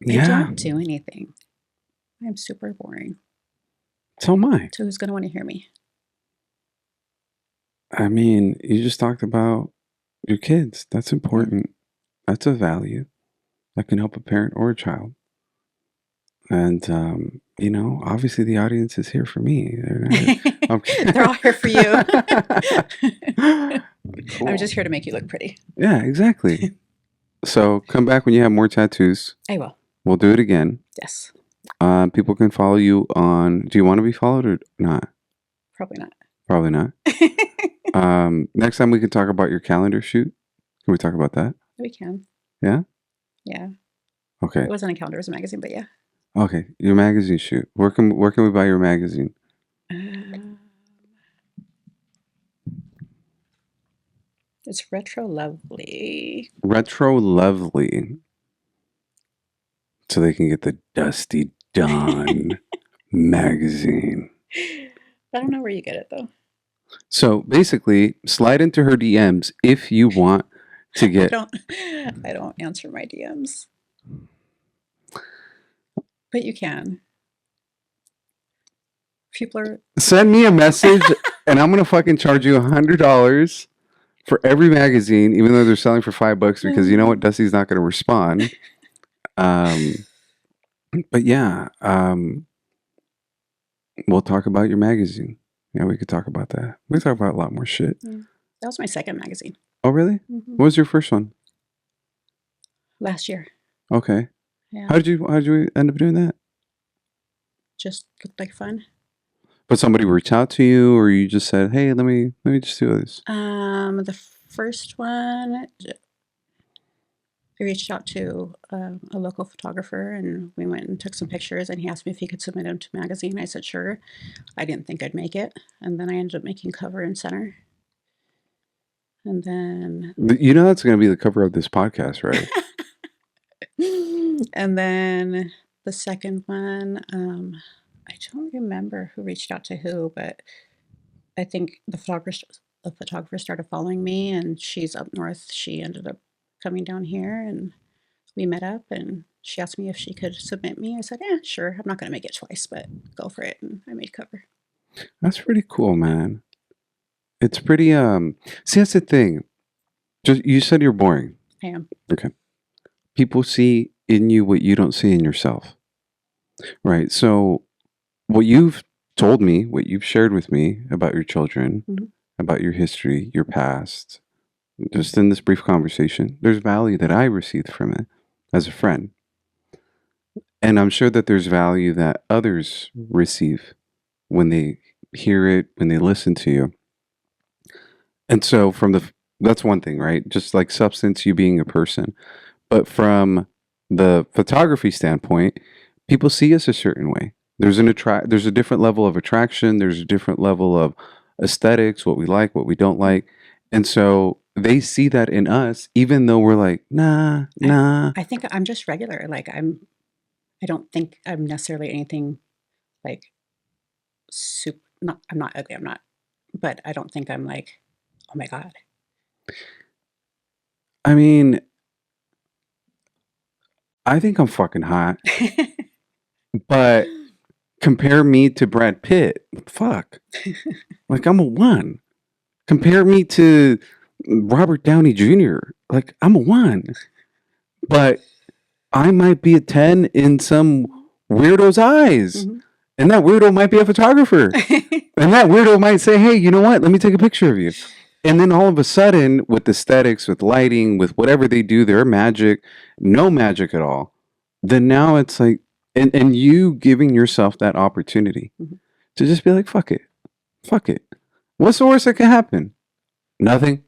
Yeah. I don't do anything. I'm super boring. So am I. So who's going to want to hear me? I mean, you just talked about your kids. That's important. That's a value that can help a parent or a child. And, you know, obviously the audience is here for me. They're all here for you. Cool. I'm just here to make you look pretty. Yeah, exactly. So come back when you have more tattoos. I will. We'll do it again. Yes. People can follow you on. Do you want to be followed or not? Probably not. Probably not. Next time we can talk about your calendar shoot. Can we talk about that? We can. Yeah? Yeah. Okay. It wasn't a calendar, it was a magazine, but yeah. Okay. Your magazine shoot. Where can we buy your magazine? It's Retro Lovely. Retro Lovely. So they can get the Dusty Dawn magazine. I don't know where you get it though. So basically, slide into her DMs if you want to get. I don't answer my DMs, but you can. People are Send me a message, and I'm gonna fucking charge you $100 for every magazine, even though they're selling for $5. Because you know what, Dusty's not gonna respond. But yeah, we'll talk about your magazine. Yeah, we could talk about that. We could talk about a lot more shit. That was my second magazine. Oh, really? What was your first one? Last year. Okay. Yeah. How did you end up doing that? Just looked like fun. But somebody reached out to you, or you just said, "Hey, let me just do this." The first one, I reached out to a local photographer, and we went and took some pictures, and he asked me if he could submit them to magazine. I said sure. I didn't think I'd make it, and then I ended up making cover and center. And then You know that's going to be the cover of this podcast, right? and then the second one, I don't remember who reached out to who, but I think the photographer started following me, and she's up north. She ended up coming down here, and we met up, and she asked me if she could submit me. I said, yeah, sure. I'm not going to make it twice, but go for it. And I made cover. That's pretty cool, man. It's pretty, see, that's the thing. Just, you said you're boring. I am. Okay. People see in you what you don't see in yourself. Right. So what you've told me, what you've shared with me about your children, about your history, your past, just in this brief conversation, there's value that I received from it as a friend. And I'm sure that there's value that others receive when they hear it, when they listen to you. And so from That's one thing, right? Just like substance, you being a person. But from the photography standpoint, people see us a certain way. There's a different level of attraction, there's a different level of aesthetics, what we like, what we don't like. And so they see that in us, even though we're like, nah, nah. I think I'm just regular. Like I don't think I'm necessarily anything like super. Not I'm not ugly. I'm not, but I don't think I'm like, oh my god. I mean, I think I'm fucking hot, but compare me to Brad Pitt. Fuck. Like I'm a one. Compare me to Robert Downey Jr. Like I'm a one. But I might be a 10 in some weirdo's eyes. Mhm. And that weirdo might be a photographer. And that weirdo might say, hey, you know what? Let me take a picture of you. And then all of a sudden, with aesthetics, with lighting, with whatever they do, their magic, no magic at all. Then now it's like, and you giving yourself that opportunity Mhm. to just be like, fuck it. Fuck it. What's the worst that can happen? Nothing.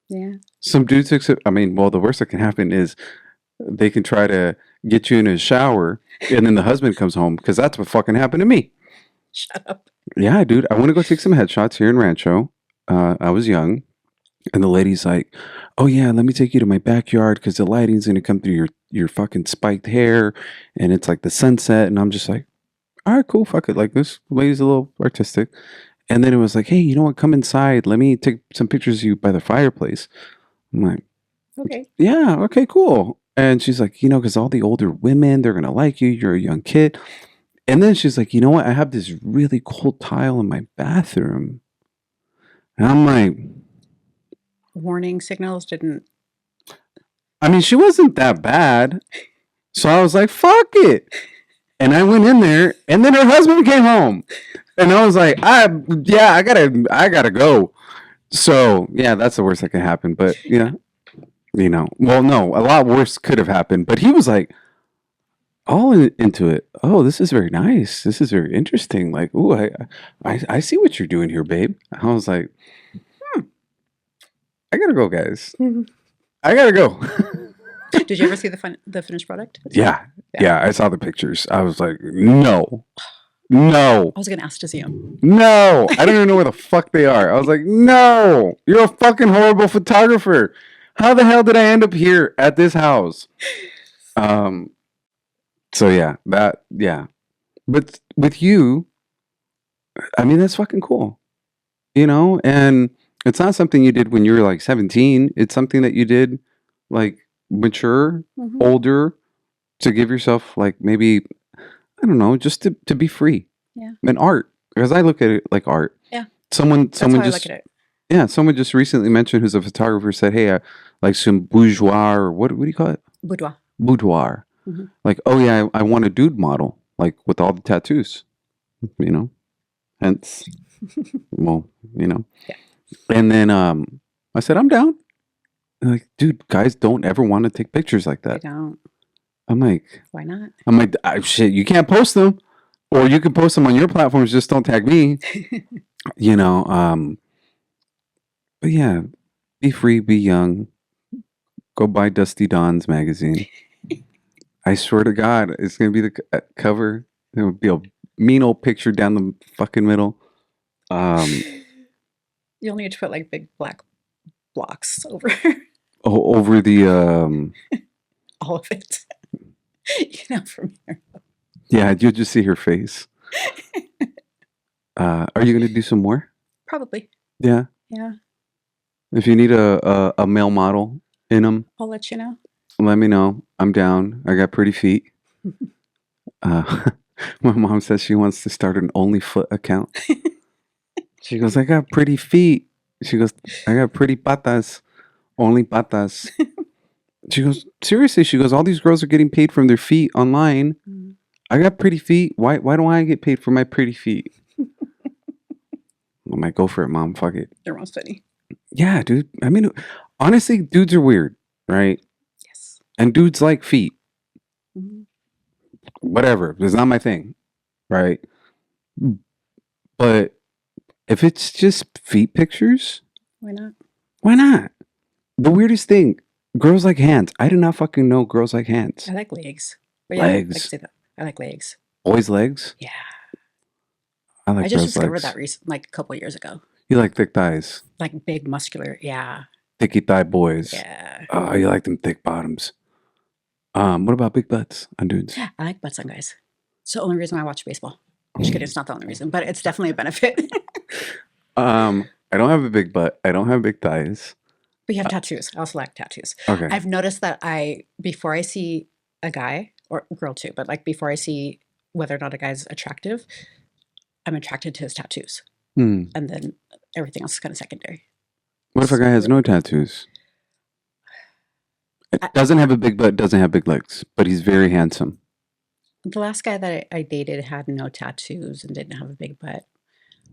Yeah. Some dudes accept, I mean, well, the worst that can happen is they can try to get you in a shower and then the husband comes home because that's what fucking happened to me. Shut up. Yeah, dude, I want to go take some headshots here in Rancho. I was young, and the lady's like, "Oh yeah, let me take you to my backyard because the lighting's gonna come through your fucking spiked hair, and it's like the sunset." And I'm just like, "All right, cool, fuck it." Like this lady's a little artistic, and then it was like, "Hey, you know what? Come inside. Let me take some pictures of you by the fireplace." I'm like, Okay. "Yeah, okay, cool." And she's like, because all the older women, they're gonna like you. You're a young kid. And then she's like, you know what? I have this really cool tile in my bathroom. And I'm like, Warning signals didn't. I mean, she wasn't that bad. So I was like, fuck it. And I went in there, and then her husband came home. And I was like, I gotta go. So yeah, that's the worst that can happen. But well, no, a lot worse could have happened. But he was like, into it. Oh, this is very nice. This is very interesting. Like, ooh, I see what you're doing here, babe. I was like, I gotta go, guys. I gotta go. Did you ever see the finished product? Yeah, Yeah. yeah. I saw the pictures. I was like, no, no, I was gonna ask to see them. no. I don't even know where the fuck they are. I was like, no, you're a fucking horrible photographer. How the hell did I end up here at this house? So yeah. But with you, I mean, that's fucking cool. And it's not something you did when you were like 17. It's something that you did like mature, Mhm. older, to give yourself like maybe, I don't know, just to be free. Yeah. And art. Because I look at it like art. Yeah. Someone That's how I just look at it. yeah, someone just recently mentioned who's a photographer said, hey, I like some bourgeois or what do you call it? Boudoir. Boudoir. Mhm. Like, oh yeah, I want a dude model, like with all the tattoos. Hence well, Yeah. And then I said, I'm down. And like, dude, guys don't ever want to take pictures like I that. don't. I'm like, Why not? shit, you can't post them. Or you can post them on your platforms, just don't tag me. But yeah, be free, be young. Go buy Dusty Don's magazine. I swear to God, it's gonna be the cover. There will be a mean old picture down the fucking middle. You'll need to put like big black blocks over Over the all of it. From here. yeah, you'll just see her face. Are you gonna do some more? Probably. Yeah. Yeah. If you need a male model in them, I'll let you know. let me know. I'm down. I got pretty feet. My mom says she wants to start an OnlyFoot account. She goes, I got pretty feet. She goes, I got pretty patas. Only patas. She goes, seriously? She goes, all these girls are getting paid from their feet online. Mm. I got pretty feet. Why don't I get paid for my pretty feet? I might go for it, mom. Fuck it. They're most funny. Yeah, dude. I mean, honestly, dudes are weird, right? Yes. And dudes like feet. Mm-hmm. Whatever. It's not my thing, right? But if it's just feet pictures, Why not? why not? The weirdest thing, girls like hands. I did not fucking know girls like hands. I like legs. But yeah, I like to Legs. say that. I like legs. Boys' legs? Yeah. I like I just girls' discovered legs. that like a couple years ago. You like thick thighs. Like big muscular. Yeah. Thicky thigh boys. Yeah. Oh, you like them thick bottoms. What about big butts on dudes? I like butts on guys. It's the only reason why I watch baseball. Just kidding. It's not the only reason, but it's definitely a benefit. I don't have a big butt. I don't have big thighs. But you have tattoos. I also like tattoos. Okay. I've noticed that before I see a guy or a girl too, but like before I see whether or not a guy's attractive, I'm attracted to his tattoos. Hmm. And then everything else is kind of secondary. What if a guy has no tattoos? It doesn't have a big butt, doesn't have big legs, but he's very handsome. The last guy that I dated had no tattoos and didn't have a big butt,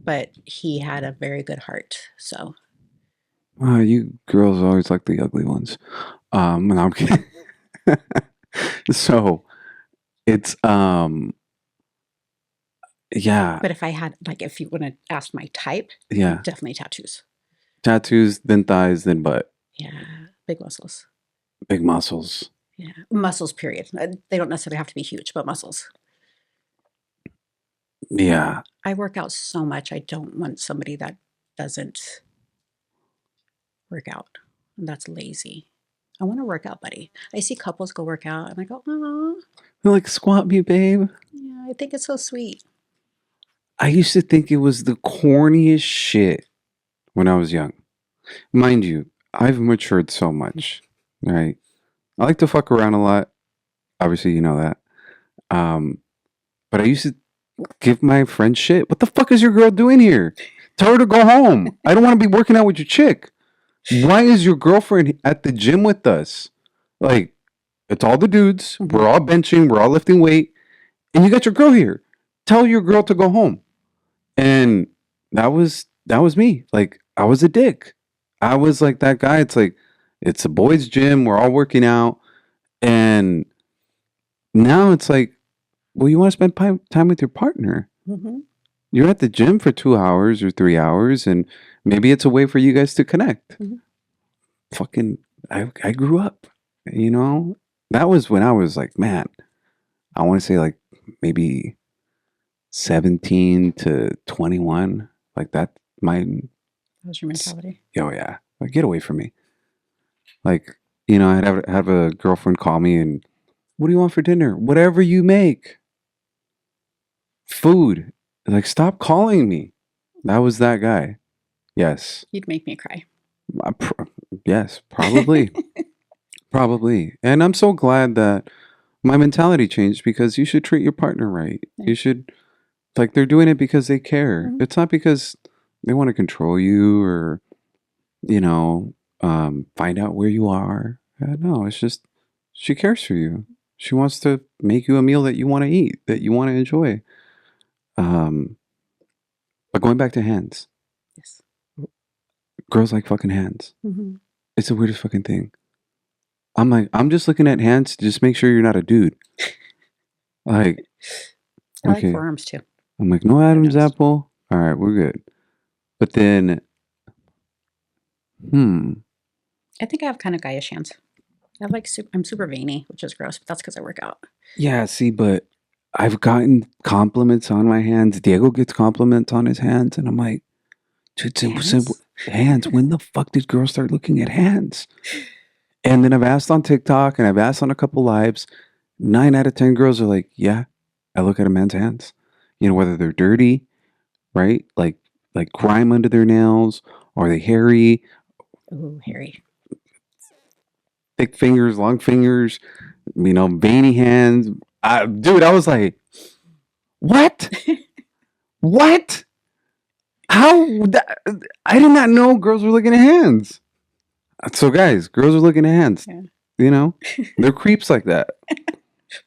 but he had a very good heart. So You girls always like the ugly ones. No, I'm kidding. So it's yeah. But if I had if you want to ask my type, Yeah. definitely tattoos. Tattoos, then thighs, then butt. Yeah, big muscles. Big muscles. Yeah, muscles. Period. They don't necessarily have to be huge, but muscles. Yeah. I work out so much. I don't want somebody that doesn't work out. And that's lazy. I want a workout buddy. I see couples go work out, and I go, oh, They're like, squat me, babe. yeah, I think it's so sweet. I used to think it was the corniest shit when I was young. Mind you, I've matured so much, right? I like to fuck around a lot. Obviously, you know that. But I used to give my friend shit. What the fuck is your girl doing here? Tell her to go home. I don't want to be working out with your chick. Why is your girlfriend at the gym with us? Like, it's all the dudes. We're all benching. We're all lifting weight. And you got your girl here. Tell your girl to go home. And that was me. Like, I was a dick. I was like that guy. It's like, it's a boys' gym. We're all working out. And now it's like, well, you want to spend time with your partner. Mm-hmm. You're at the gym for 2 hours or 3 hours, and maybe it's a way for you guys to connect. Mm-hmm. Fucking, I grew up, you know? That was when I was like, man, I want to say like maybe 17 to 21. Like that, That was your mentality. oh yeah, like get away from me. Like, you know, I'd have a girlfriend call me and, what do you want for dinner? Whatever you make. Food. Like, stop calling me. That was that guy. Yes. You'd make me cry. Yes, probably. Probably. And I'm so glad that my mentality changed, because you should treat your partner right. Yeah. You should, like, they're doing it because they care. Mhm. It's not because they want to control you or, you know, find out where you are. No, it's just she cares for you. She wants to make you a meal that you want to eat, that you want to enjoy. But going back to hands, Yes. girls like fucking hands. Mm-hmm. It's the weirdest fucking thing. I'm like, I'm just looking at hands to just make sure you're not a dude. Like, I like okay. forearms too. I'm like, no Adam's nose. apple. All right, we're good. But then, I think I have kind of guyish hands. I'm super veiny, which is gross, but that's because I work out. yeah, see, but I've gotten compliments on my hands. Diego gets compliments on his hands, and I'm like, dude, hands. When the fuck did girls start looking at hands? And then I've asked on TikTok and I've asked on a couple lives. 9 out of 10 girls are like, yeah, I look at a man's hands. You know, whether they're dirty, right? Like grime under their nails, or are they hairy, Ooh, hairy. thick fingers, long fingers, you know, veiny hands. Dude, I was like, what? What? How? I did not know girls were looking at hands. So, guys, girls are looking at hands. Yeah. You know, they're creeps like that.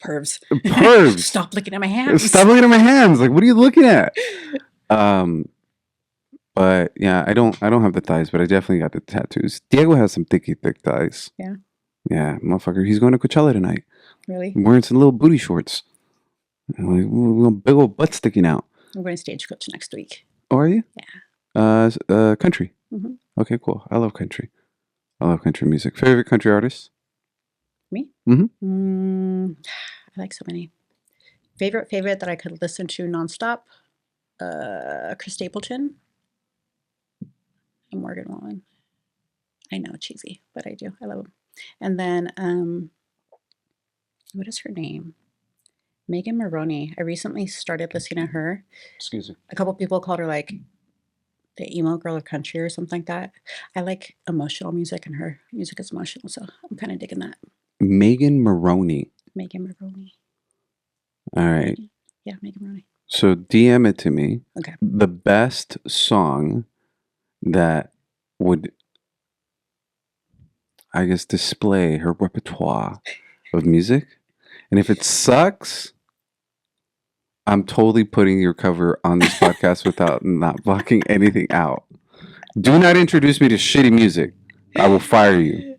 Pervs. Pervs. Stop looking at my hands. Stop looking at my hands. Like, what are you looking at? But yeah, I don't have the thighs, but I definitely got the tattoos. Diego has some thick thighs. Yeah. Yeah, motherfucker. He's going to Coachella tonight. Really? I'm wearing some little booty shorts. Like, big old butt sticking out. I'm going to Stagecoach next week. Oh, are you? Yeah. Country. Mm-hmm. Okay, cool. I love country. I love country music. Favorite country artist? Me? Mm-hmm. I like so many. Favorite that I could listen to nonstop? Chris Stapleton and Morgan Wallen. I know, cheesy, but I do. I love him. And then, what is her name? Megan Maroney. I recently started listening to her. Excuse me. A couple people called her like the emo girl of country or something like that. I like emotional music, and her music is emotional, so I'm kind of digging that. Megan Maroney. Megan Maroney. All right. Yeah, Megan Maroney. So DM it to me. Okay. The best song that would, I guess, display her repertoire of music. And if it sucks, I'm totally putting your cover on this podcast without not blocking anything out. Do not introduce me to shitty music. I will fire you.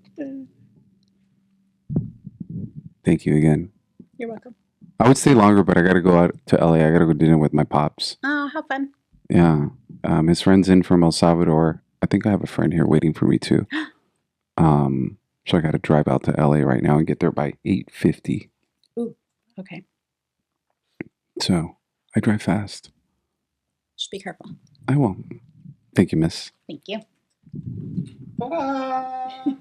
Thank you again. You're welcome. I would stay longer, but I got to go out to LA. I got to go dinner with my pops. Oh, how fun. Yeah. His friend's in from El Salvador. I think I have a friend here waiting for me too. So I got to drive out to LA right now and get there by 8:50. Ooh, okay. So I drive fast. Just be careful. I won't. Thank you, miss. Thank you. Ta-da!